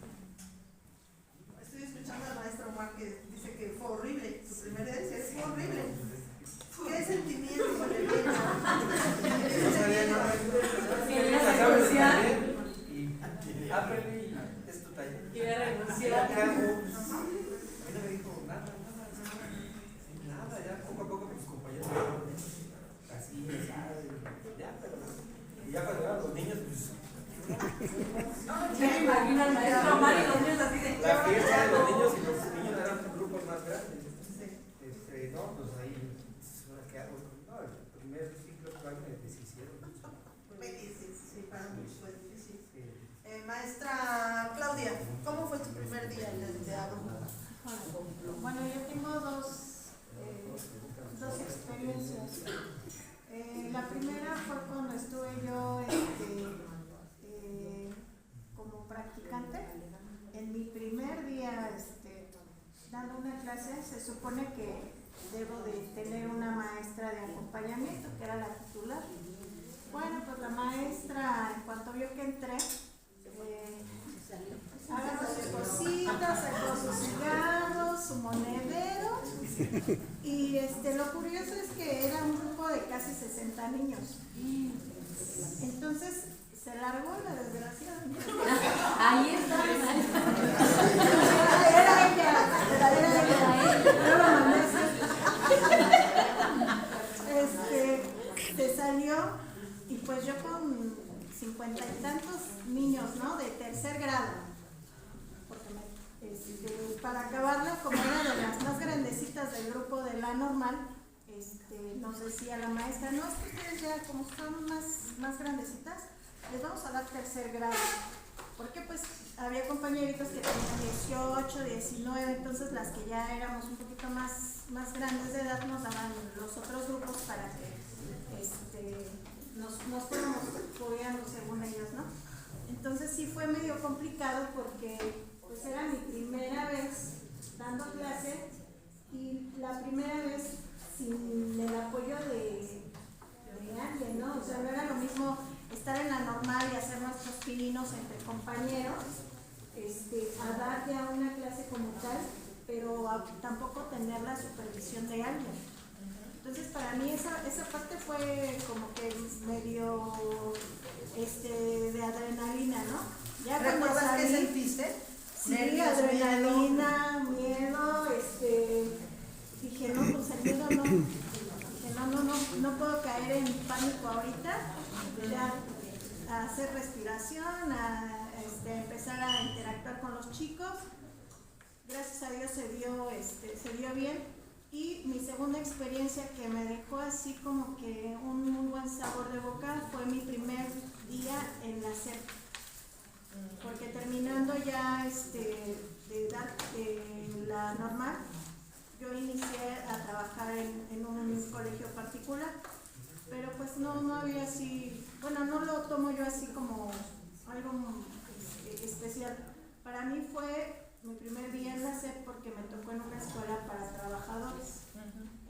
Estoy escuchando al maestro Omar que dice que fue horrible, su primera vez fue horrible. ¿Qué sentimiento le viene? No sabía nada. Quería renunciar. Y ábrele y es tu taller. Quería renunciar. ¿Qué hago? A mí no me dijo nada. Sí, nada, ya poco a poco con sus compañeros. Así, ya, pero. Y ya cuando eran los niños, pues. Ya me imagino al maestro Omar y los niños así de. La fiesta de los niños y los niños eran grupos más grandes. No, pues ahí, ¿ahora qué hago? No, el primer ciclo claro me deshicieron. Sí, para mí fue difícil. Maestra Claudia, ¿cómo fue tu primer día de alumno? Bueno, yo tengo dos experiencias. La primera fue cuando estuve yo como practicante. En mi primer día dando una clase, se supone que debo de tener una maestra de acompañamiento, que era la titular. Bueno, pues la maestra, en cuanto vio que entré, agarró sus cositas, sacó sus cigarros, su monedero, y lo curioso es que era un grupo de casi 60 niños. Entonces, se largó la desgraciada. Ahí está. Era ella. Yo lo mandé a hacer. Se salió y pues yo con 50 y tantos niños, ¿no? De tercer grado. Porque para acabarla, como era de las más grandecitas del grupo de la normal, nos decía la maestra, no, es que ustedes ya como son más grandecitas, les vamos a dar tercer grado. Porque pues había compañeritos que tenían 18, 19, entonces las que ya éramos un poquito más grandes de edad nos daban los otros grupos para que nos fuéramos cubriendo según ellos, ¿no? Entonces sí fue medio complicado porque pues era mi primera vez dando clase y la primera vez sin el apoyo de alguien, ¿no? O sea, no era lo mismo estar en la normal y hacer nuestros pininos entre compañeros, a dar ya una clase como tal, pero tampoco tener la supervisión de alguien. Entonces para mí esa parte fue como que medio de adrenalina, ¿no? Ya ¿Recuerdas qué sentiste? Sí, adrenalina, miedo, dije, no, pues el miedo no. Dije, no puedo caer en pánico ahorita. Ya a hacer respiración, a empezar a interactuar con los chicos. Gracias a Dios se dio bien. Y mi segunda experiencia que me dejó así como que un muy buen sabor de boca fue mi primer día en la SEP. Porque terminando ya de dar la normal, yo inicié a trabajar en un colegio particular. Pero pues no había así, bueno, no lo tomo yo así como algo especial. Para mí fue mi primer día en la SEP porque me tocó en una escuela para trabajadores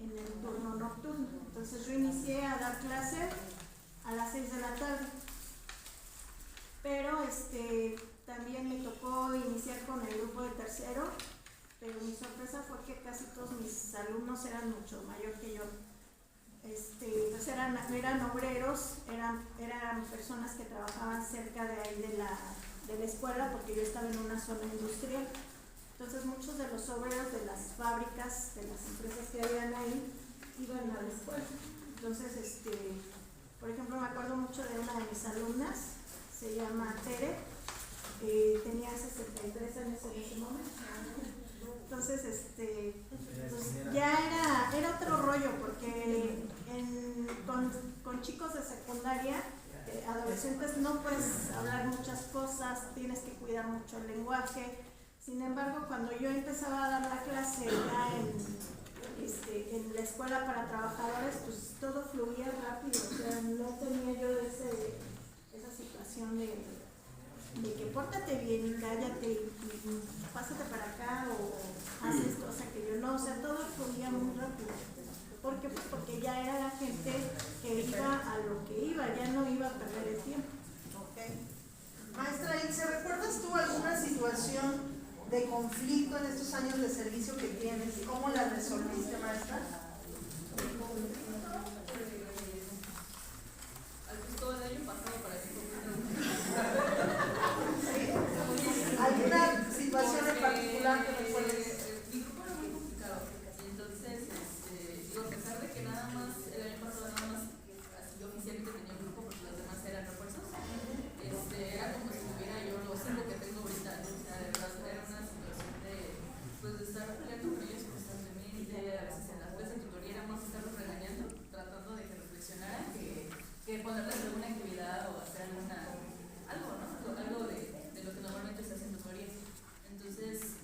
en el turno nocturno. Entonces yo inicié a dar clase a las 6 de la tarde. Pero también me tocó iniciar con el grupo de tercero, pero mi sorpresa fue que casi todos mis alumnos eran mucho mayor que yo. Pues eran obreros, eran personas que trabajaban cerca de ahí de la escuela porque yo estaba en una zona industrial. Entonces muchos de los obreros de las fábricas, de las empresas que habían ahí, iban a la escuela. Entonces, por ejemplo, me acuerdo mucho de una de mis alumnas, se llama Tere, tenía 63 años en ese momento. Entonces, pues ya era otro rollo, porque con chicos de secundaria, adolescentes, no puedes hablar muchas cosas, tienes que cuidar mucho el lenguaje. Sin embargo, cuando yo empezaba a dar la clase ya en la escuela para trabajadores, pues todo fluía rápido, o sea, no tenía yo esa situación de que pórtate bien y cállate y pásate para acá o haz esto, o sea, que yo no, o sea, todo fluía muy rápido. ¿Por qué? Pues porque ya era la gente que iba a lo que iba, ya no iba a perder el tiempo. Ok. Maestra Ilse, ¿recuerdas tú alguna situación de conflicto en estos años de servicio que tienes? ¿Cómo la resolviste, maestra? Todo el año pasado para que ¿Alguna situación en particular que recuerdes? Mi grupo era muy complicado, entonces, digo, a pesar de que nada más, el año pasado nada más, así yo oficialmente tenía un grupo porque los demás eran refuerzos, era como si tuviera yo los 5 que tengo ahorita, ¿no? O sea, de verdad era una situación de, pues, de estar peleando con ellos constantemente, a veces en las clases de tutoría era más estarlos regañando, tratando de que reflexionaran, que ponerles alguna actividad o hacer algo, ¿no? Algo de lo que normalmente se hace en tutoría. Entonces,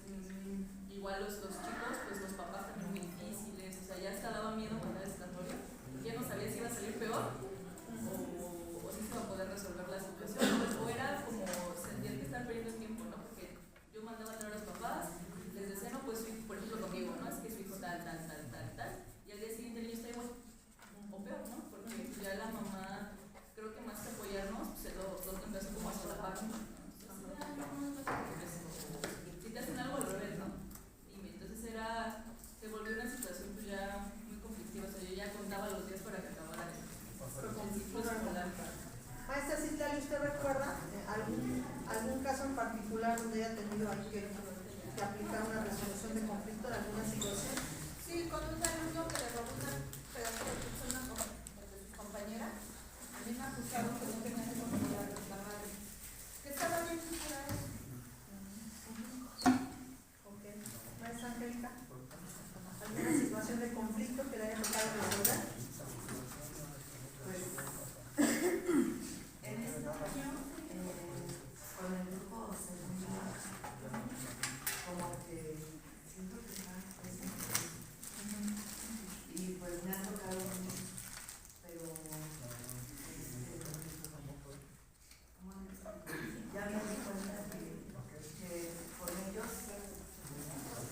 igual los chicos, pues los papás también muy difíciles, o sea, ya hasta daba miedo mandar escapatoria, ya no sabía si iba a salir peor o si se iba a poder resolver la situación, o era como sentir que están perdiendo el tiempo, ¿no? Porque yo mandaba a traer a los papás, les decía, no, pues su hijo, por ejemplo conmigo, ¿no? Es que su hijo tal, y al día siguiente el niño está igual, o peor, ¿no? Porque ya la mamá, creo que más que apoyarnos, pues los empezó como a solapar, ¿no? Si te hacen algo al revés, ¿no? Y entonces se volvió una situación pues ya muy conflictiva, o sea, yo ya contaba los días para que acabara el ciclo escolar. Maestra Citlali, ¿usted recuerda algún caso en particular donde haya tenido que aplicar una resolución de conflicto en alguna situación? Sí, con un alumno que le robó una pedazo de pizza a una de sus compañeras, a mí me acusaron que no tenía que controlar la madre. Que estaba bien sucedido eso. Ok. Maestra Angélica, ¿alguna situación de conflicto que le haya tocado resolver? Pues, en este año, con el grupo segundo, como que siento que está y pues me ha tocado mucho, pero ya me di cuenta que con ellos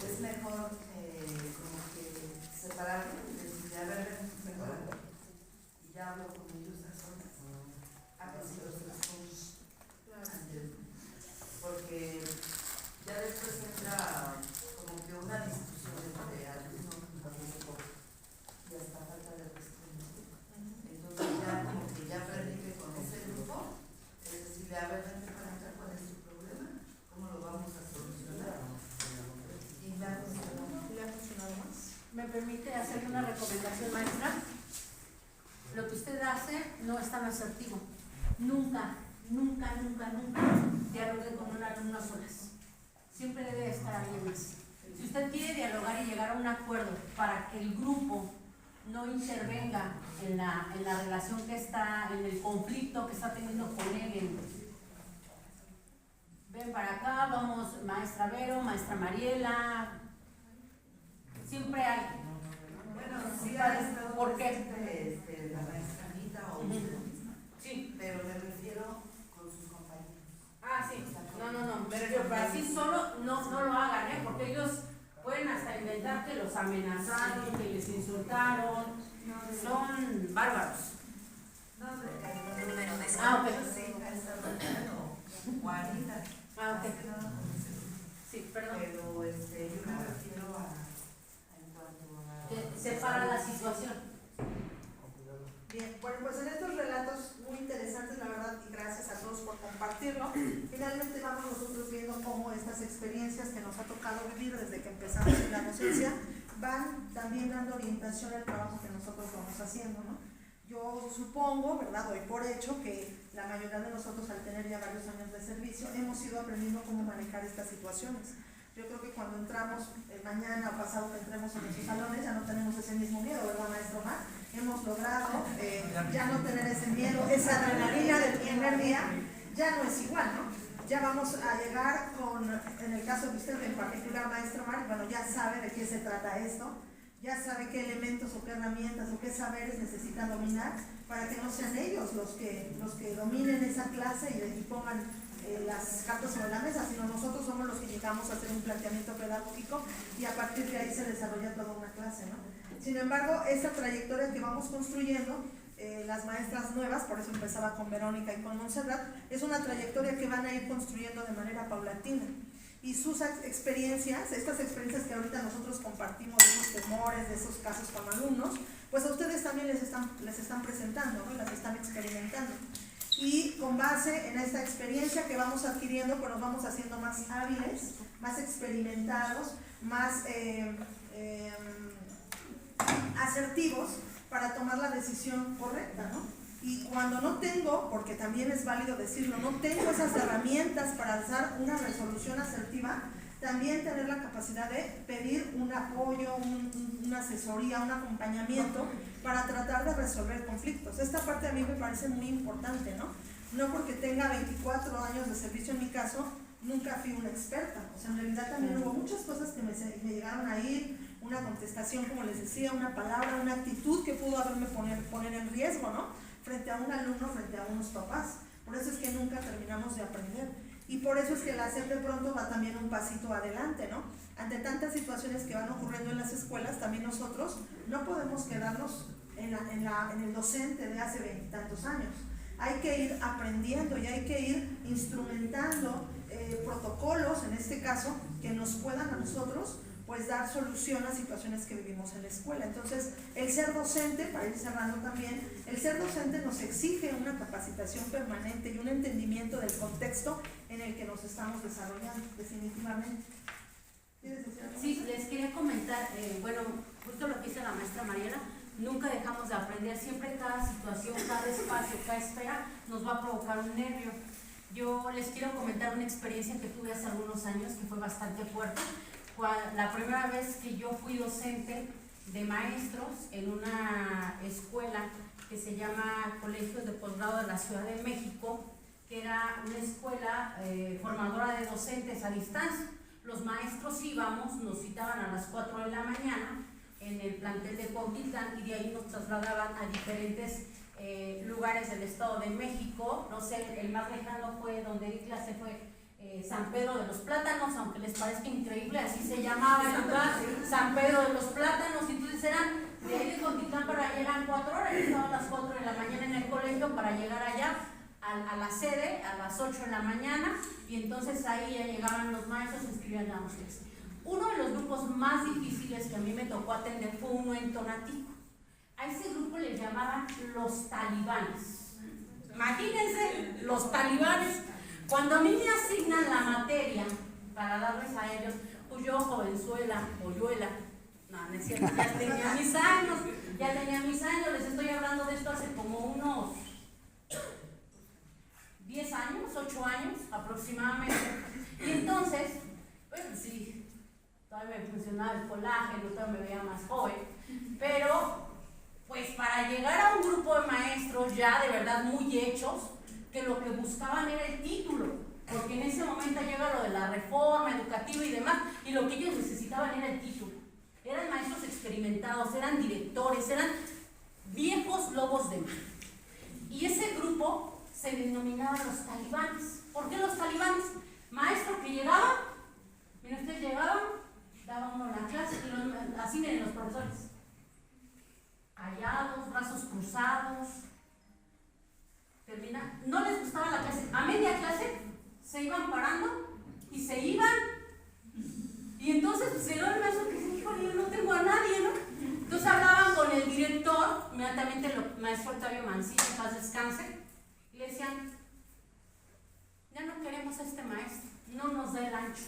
es mejor como que separarlos, decir, a ver, mejor, y ya hablo con ellos a solas, a ver si los respondo, porque ya después entra como que una discusión entre alumnos y hasta falta de respeto. Entonces ya como que ya aprendí que con ese grupo es decirle, a ver, vente para acá, ¿cuál es tu problema? ¿Cómo lo vamos a solucionar? Y me ha funcionado más. ¿Me permite hacerle una recomendación, maestra? Lo que usted hace no es tan asertivo. Nunca dialogue con un alumno a solas. Siempre debe estar alguien más. Si usted quiere dialogar y llegar a un acuerdo para que el grupo no intervenga en la relación que está, en el conflicto que está teniendo con él, ven para acá, vamos, maestra Vero, maestra Mariela, siempre hay. Bueno, sí ha estado ¿Por qué? La maestra Anita o usted misma. Sí. Pero me refiero con sus compañeros. Ah, sí. No, me refiero, pero así solo no lo hagan, ¿eh? Porque ellos pueden hasta inventar que los amenazaron, que les insultaron. Son bárbaros. No, el número de Ah, ok. Juanita. Ah, ok. Sí, perdón. Pero yo me refiero en cuanto a... Que separa la situación. Bien, bueno, pues en estos relatos muy interesantes, la verdad, y gracias a todos por compartirlo, finalmente vamos nosotros viendo cómo estas experiencias que nos ha tocado vivir desde que empezamos en la docencia van también dando orientación al trabajo que nosotros vamos haciendo, ¿no? Yo supongo, ¿verdad? Doy por hecho que la mayoría de nosotros, al tener ya varios años de servicio, hemos ido aprendiendo cómo manejar estas situaciones. Yo creo que cuando entramos mañana o pasado que entremos en nuestros salones ya no tenemos ese mismo miedo, ¿verdad, maestro Mar? Hemos logrado ya no tener ese miedo, esa adrenalina del primer día ya no es igual, ¿no? Ya vamos a llegar con, en el caso de usted en particular, maestro Mar, bueno, ya sabe de qué se trata esto, ya sabe qué elementos o qué herramientas o qué saberes necesitan dominar para que no sean ellos los que dominen esa clase y pongan las cartas sobre la mesa, sino nosotros somos los que llegamos a hacer un planteamiento pedagógico y a partir de ahí se desarrolla toda una clase, ¿no? Sin embargo, esa trayectoria que vamos construyendo, las maestras nuevas, por eso empezaba con Verónica y con Montserrat, es una trayectoria que van a ir construyendo de manera paulatina. Y sus experiencias, estas experiencias que ahorita nosotros compartimos, de esos temores, de esos casos con alumnos, pues a ustedes también les están presentando, ¿no? Y las están experimentando. Y con base en esta experiencia que vamos adquiriendo, pues nos vamos haciendo más hábiles, más experimentados, más asertivos para tomar la decisión correcta, ¿no? Y cuando no tengo, porque también es válido decirlo, no tengo esas herramientas para dar una resolución asertiva, también tener la capacidad de pedir un apoyo, una asesoría, un acompañamiento para tratar de resolver conflictos. Esta parte a mí me parece muy importante, ¿no? No porque tenga 24 años de servicio en mi caso, nunca fui una experta. O sea, en realidad también hubo muchas cosas que me llegaron a ir, una contestación, como les decía, una palabra, una actitud que pudo haberme poner en riesgo, ¿no? Frente a un alumno, frente a unos papás. Por eso es que nunca terminamos de aprender. Y por eso es que la SEP de pronto va también un pasito adelante, ¿no? Ante tantas situaciones que van ocurriendo en las escuelas, también nosotros no podemos quedarnos en el docente de hace 20 y tantos años. Hay que ir aprendiendo y hay que ir instrumentando protocolos, en este caso, que nos puedan a nosotros pues dar solución a situaciones que vivimos en la escuela. Entonces, el ser docente, para ir cerrando también, el ser docente nos exige una capacitación permanente y un entendimiento del contexto en el que nos estamos desarrollando, definitivamente. ¿Quieres decir algo? Sí, les quería comentar, bueno, justo lo que dice la maestra Mariela, nunca dejamos de aprender, siempre cada situación, cada espacio, cada esfera nos va a provocar un nervio. Yo les quiero comentar una experiencia que tuve hace algunos años que fue bastante fuerte. La primera vez que yo fui docente de maestros en una escuela que se llama Colegios de Posgrado de la Ciudad de México, que era una escuela formadora de docentes a distancia. Los maestros íbamos, nos citaban a las 4 de la mañana en el plantel de Cuautitlán y de ahí nos trasladaban a diferentes lugares del Estado de México. No sé, el más lejano fue donde di clase fue San Pedro de los Plátanos, aunque les parezca increíble, así se llamaba el lugar, San Pedro de los Plátanos, y entonces eran, de ahí de Cuautitlán para allá eran 4 horas, yo estaba a las 4 de la mañana en el colegio para llegar allá a la sede a las 8 de la mañana, y entonces ahí ya llegaban los maestros y escribían la clase. Uno de los grupos más difíciles que a mí me tocó atender fue uno en Tonatico. A ese grupo le llamaban los talibanes. Imagínense, los talibanes. Cuando a mí me asignan la materia para darles a ellos, pues yo, jovenzuela, polluela, no es cierto, ya tenía mis años, les estoy hablando de esto hace como unos 10 años, 8 años aproximadamente. Y entonces, pues sí, todavía me funcionaba el colágeno, todavía me veía más joven, pero pues para llegar a un grupo de maestros ya de verdad muy hechos, que lo que buscaban era el título, porque en ese momento llega lo de la reforma educativa y demás, y lo que ellos necesitaban era el título. Eran maestros experimentados, eran directores, eran viejos lobos de mar. Y ese grupo se denominaba los talibanes. ¿Por qué los talibanes? Maestro que llegaba, miren, ustedes llegaban, daban uno la clase, y así miren los profesores, callados, brazos cruzados. Termina, no les gustaba la clase, a media clase se iban parando y se iban, y entonces pues llegó el maestro que dice, híjole, yo no tengo a nadie, ¿no? Entonces hablaban con el director, inmediatamente el maestro Octavio Mancilla, paz descanse, y le decían, ya no queremos a este maestro, no nos da el ancho,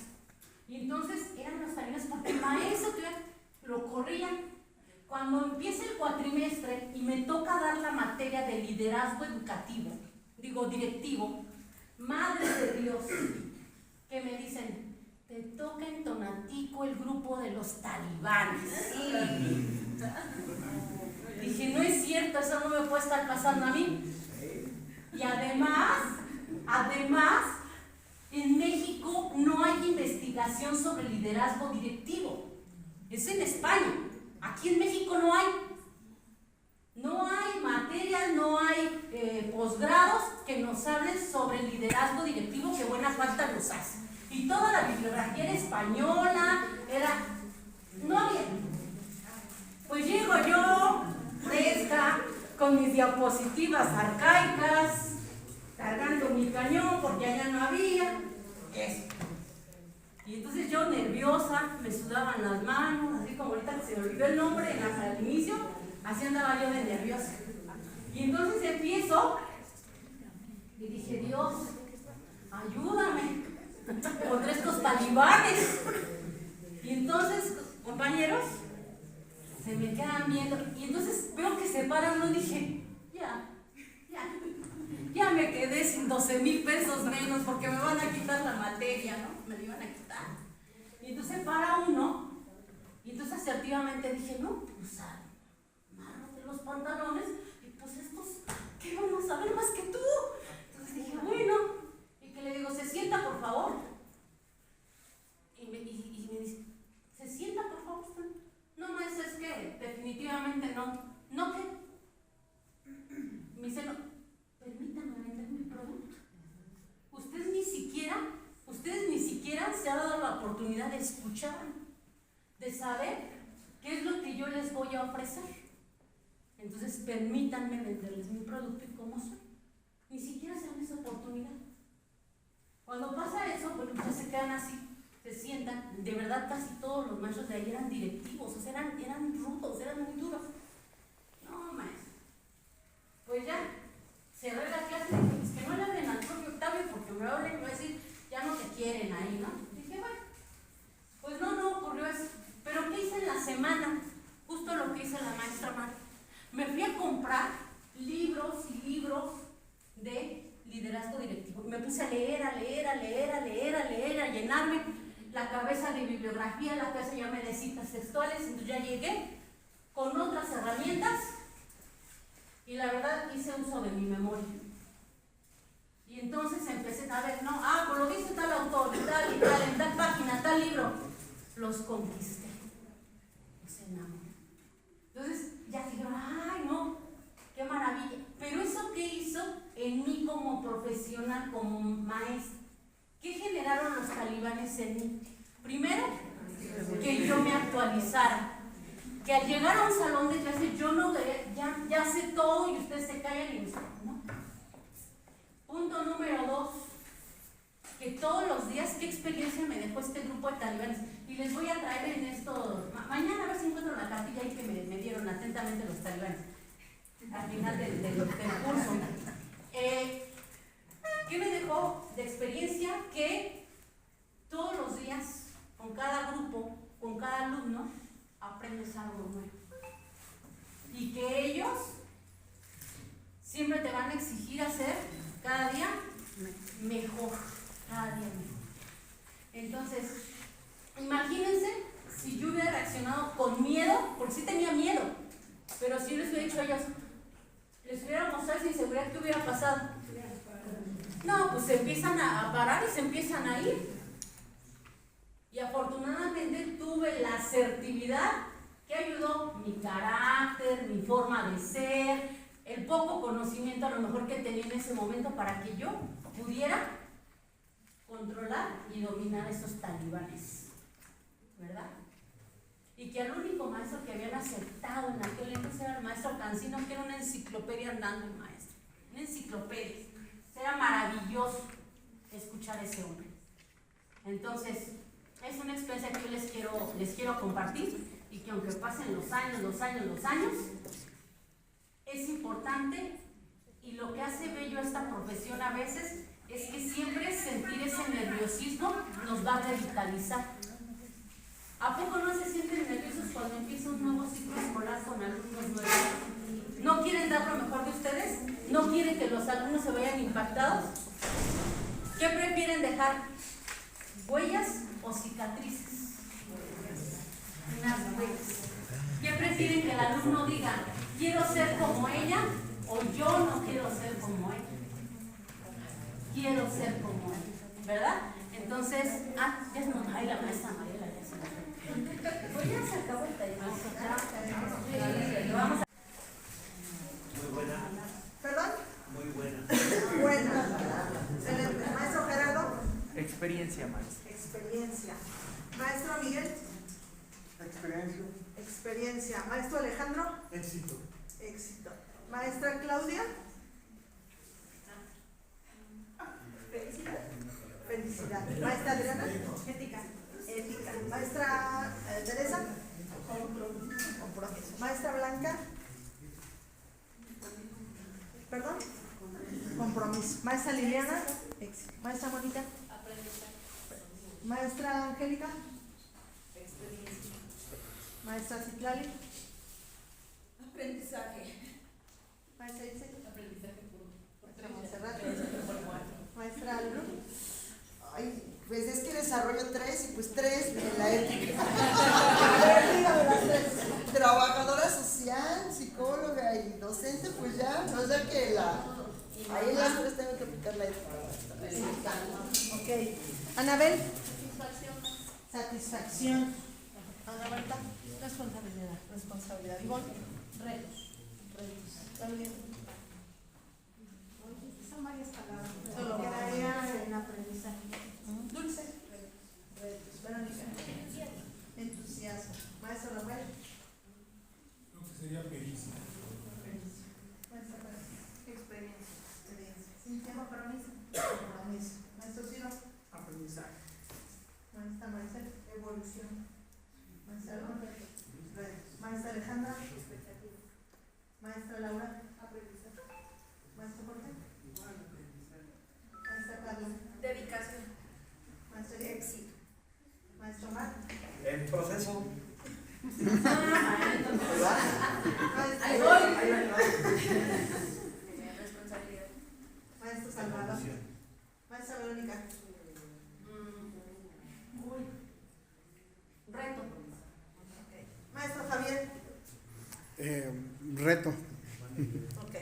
Y entonces eran los talibanes porque el maestro lo corrían. Cuando empieza el cuatrimestre y me toca dar la materia de liderazgo educativo, directivo, madre de Dios, que me dicen, te toca en Tonatico el grupo de los talibanes. Dije, no es cierto, eso no me puede estar pasando a mí. Y además, en México no hay investigación sobre liderazgo directivo. Es en España. Aquí en México no hay. No hay materias, no hay posgrados que nos hablen sobre el liderazgo directivo, que buena falta nos hace. Y toda la bibliografía era española, no había. Pues llego yo, fresca, con mis diapositivas arcaicas, cargando mi cañón porque allá no había. Eso. Y entonces yo nerviosa, me sudaban las manos, así como ahorita que se me olvidó el nombre al inicio, así andaba yo de nerviosa. Y entonces empiezo y dije, Dios, ayúdame contra estos talibanes. Y entonces, compañeros, se me quedan viendo. Y entonces veo que se para uno y dije, ya me quedé sin 12,000 pesos menos porque me van a quitar la materia, ¿no? Me la iban a quitar. Y entonces para uno, y entonces asertivamente dije, no, pues amárrate los pantalones, y pues estos, ¿qué van a saber más que tú? Entonces dije, bueno, y que le digo, ¿se sienta por favor? Y me dice, ¿se sienta por favor usted? No, maestra, es que definitivamente no. ¿No qué? Me dice, no, permítame vender mi producto. Ustedes ni siquiera se ha dado la oportunidad de escuchar, de saber qué es lo que yo les voy a ofrecer. Entonces permítanme venderles mi producto y cómo soy. Ni siquiera se dan esa oportunidad. Cuando pasa eso, pues ya se quedan así, se sientan. De verdad casi todos los maestros de ahí eran directivos, o sea, eran rudos, eran muy duros. No, maestro. Pues ya, cerré la clase y dije, pues que no le hablen al propio Octavio porque me hablen y me va a decir, ya no te quieren ahí, ¿no? Dije, bueno, pues no ocurrió eso. Pero ¿qué hice en la semana? Justo lo que hizo la maestra Mar. Me fui a comprar libros y libros de liderazgo directivo. Me puse a leer, a llenarme la cabeza de bibliografía, la cabeza ya me de citas textuales. Entonces ya llegué con otras herramientas y la verdad hice uso de mi memoria. Y entonces empecé a ver, pues lo dice tal autor, tal y tal, en tal página, tal libro. Los conquisté, los enamoré. Entonces ya dije, ay no, qué maravilla. Pero eso que hizo en mí como profesional, como maestra, ¿qué generaron los talibanes en mí? Primero, que yo me actualizara. Que al llegar a un salón de clase yo no ya sé todo y ustedes se callan y me dicen, ¿no? Punto número 2, que todos los días, ¿qué experiencia me dejó este grupo de talibanes? Y les voy a traer en esto, mañana a ver si encuentro la cartilla ahí que me dieron atentamente los talibanes, al final del curso. ¿Qué me dejó de experiencia? Que todos los días, con cada grupo, con cada alumno, aprendes algo nuevo. Y que ellos siempre te van a exigir hacer cada día mejor, cada día mejor. Entonces, imagínense si yo hubiera reaccionado con miedo, porque sí tenía miedo, pero si yo les hubiera dicho a ellos, les hubiera mostrado esa inseguridad, ¿qué hubiera pasado? No, pues se empiezan a parar y se empiezan a ir. Y afortunadamente tuve la asertividad que ayudó mi carácter, mi forma de ser, el poco conocimiento a lo mejor que tenía en ese momento para que yo pudiera controlar y dominar esos talibanes, ¿verdad? Y que el único maestro que habían aceptado en aquel entonces era el maestro Cancino, que era una enciclopedia andando el maestro, una enciclopedia. Era maravilloso escuchar a ese hombre. Entonces, es una experiencia que yo les quiero compartir y que aunque pasen los años, es importante y lo que hace bello esta profesión a veces es que siempre sentir ese nerviosismo nos va a revitalizar. ¿A poco no se sienten nerviosos cuando empieza un nuevo ciclo escolar con alumnos nuevos? ¿No quieren dar lo mejor de ustedes? ¿No quieren que los alumnos se vayan impactados? ¿Qué prefieren dejar? ¿Huellas o cicatrices? Unas huellas. ¿Qué prefieren que el alumno diga? ¿Quiero ser como ella o yo no quiero ser como ella? Quiero ser como ella, ¿verdad? Entonces, ya no, ay, la maestra Mariela ya se la fue. Pues ya se acabó el taller. Vamos a... Muy buena. ¿Perdón? Muy buena. Buena. Excelente. Maestro Gerardo. Experiencia, maestra. Experiencia. Maestro Miguel. Experiencia. Experiencia. Maestro Alejandro. Éxito. Éxito. Maestra Claudia. Felicidad. Felicidad. Maestra Adriana. Ética. Ética. Maestra Teresa. Compromiso. Maestra Blanca. ¿Perdón? Compromiso. Maestra Liliana. Éxito. Maestra Mónica. Maestra Angélica. Experiencia. Maestra Citlali. Aprendizaje. Maestra Ilse. Aprendizaje puro. Maestra Montserrat. Maestra Lulu. Ay, pues es que desarrollo 3 y pues 3 en la ética. Trabajadora social, psicóloga y docente, pues ya, no sé que ahí en las 3 tengo que aplicar la ética. Ok. Anabel. Satisfacción. Ana Marta. Responsabilidad. Responsabilidad. Ivonne. Retos. También. Son varias palabras. Solo quedaría en aprendizaje. Dulce. Retos. Verónica. Entusiasmo. Maestro Rafael. Creo que sería pericia. Maestra Pérez. Experiencia. Experiencia. Cintia. Compromiso. Compromiso. Maestro Silva. Aprendizaje. Maestra Maricel. Evolución. Maestra Alba. Retos. Maestra Alejandra. Expectativa. Maestra Laura. Aprendizaje. Maestro Jorge. Maestra Carla. Dedicación. Maestro Éxito. Maestro Mar. El proceso. Ahí voy. Responsabilidad. Maestro Salvador. Maestra Verónica. Reto. Maestro Javier. Reto. Ok.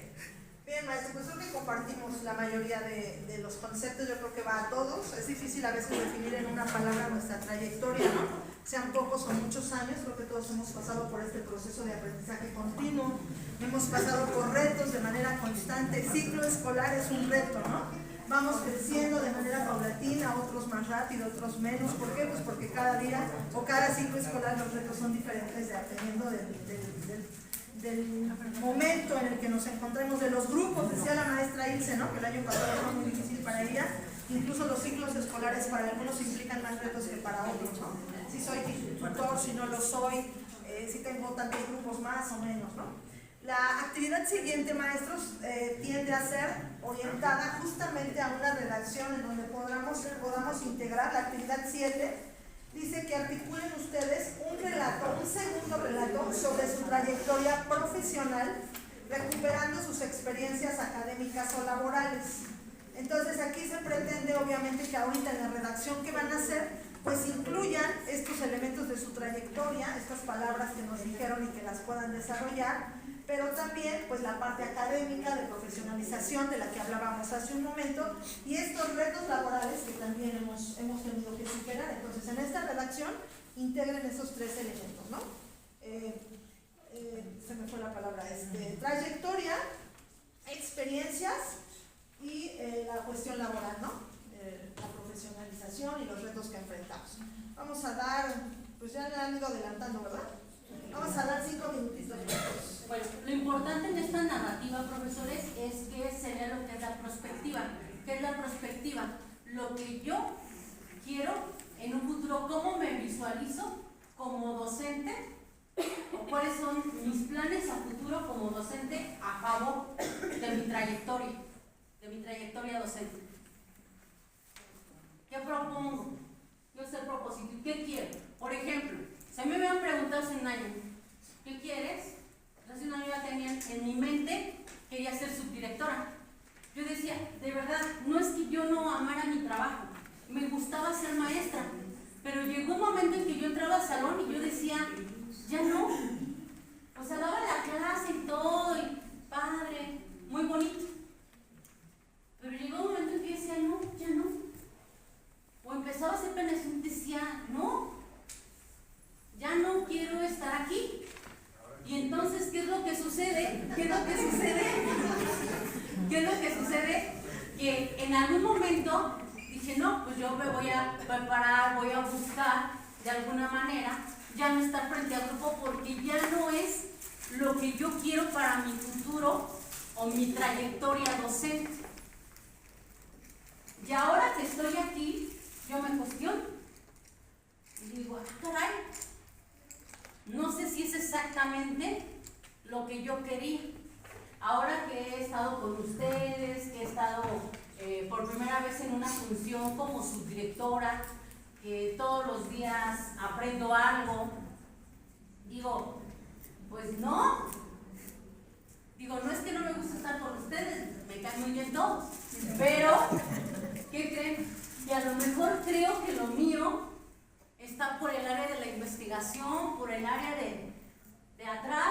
Bien, maestro, pues creo que compartimos la mayoría de los conceptos, yo creo que va a todos. Es difícil a veces definir en una palabra nuestra trayectoria, ¿no? Sean pocos o muchos años, creo que todos hemos pasado por este proceso de aprendizaje continuo, hemos pasado por retos de manera constante, el ciclo escolar es un reto, ¿no? Vamos creciendo de manera paulatina, otros más rápido, otros menos. ¿Por qué? Pues porque cada día o cada ciclo escolar los retos son diferentes dependiendo del momento en el que nos encontremos, de los grupos. Decía la maestra Ilse, ¿no? Que el año pasado fue muy difícil para ella. Incluso los ciclos escolares para algunos implican más retos que para otros, ¿no? Si soy tutor, si no lo soy, si tengo tantos grupos más o menos, ¿no? La actividad siguiente, maestros, tiende a ser orientada justamente a una redacción en donde podamos integrar. La actividad 7 dice que articulen ustedes un relato, un segundo relato sobre su trayectoria profesional, recuperando sus experiencias académicas o laborales. Entonces aquí se pretende obviamente que ahorita en la redacción que van a hacer, pues incluyan estos elementos de su trayectoria, estas palabras que nos dijeron y que las puedan desarrollar, pero también pues la parte académica de profesionalización de la que hablábamos hace un momento y estos retos laborales que también hemos tenido que superar. Entonces en esta redacción integren esos 3 elementos, ¿no? Se me fue la palabra, trayectoria, experiencias y la cuestión laboral, ¿no? La profesionalización y los retos que enfrentamos. Vamos a dar, pues ya le han ido adelantando, ¿verdad? Vamos a dar 5 minutitos. Bueno, lo importante en esta narrativa, profesores, es que se vea lo que es la prospectiva. ¿Qué es la prospectiva? Lo que yo quiero en un futuro, cómo me visualizo como docente, o cuáles son mis planes a futuro como docente a favor de mi trayectoria docente. ¿Qué propongo? Yo sé propósito. ¿Qué quiero? Por ejemplo, si me habían preguntado hace un año, ¿qué quieres? Hace un año ya tenía en mi mente, quería ser subdirectora. Yo decía, de verdad, no es que yo no amara mi trabajo, me gustaba ser maestra, pero llegó un momento en que yo entraba al salón y yo decía, ya no. O sea, daba la clase y todo, y padre, muy bonito. Pero llegó un momento en que yo decía, no, ya no. O empezaba a hacer planeación y decía, no, ya no quiero estar aquí. Y entonces, ¿qué es lo que sucede? ¿Qué es lo que sucede? ¿Qué es lo que sucede? Que en algún momento dije, no, pues yo me voy a preparar, voy a buscar de alguna manera ya no estar frente al grupo porque ya no es lo que yo quiero para mi futuro o mi trayectoria docente. Y ahora que estoy aquí, yo me cuestiono. Y digo, caray, no sé si es exactamente lo que yo quería. Ahora que he estado con ustedes, que he estado por primera vez en una función como subdirectora, que todos los días aprendo algo, digo, pues no. Digo, no es que no me guste estar con ustedes, me caen muy bien todos, pero, ¿qué creen? Y a lo mejor creo que lo mío está por el área de la investigación, por el área de atrás,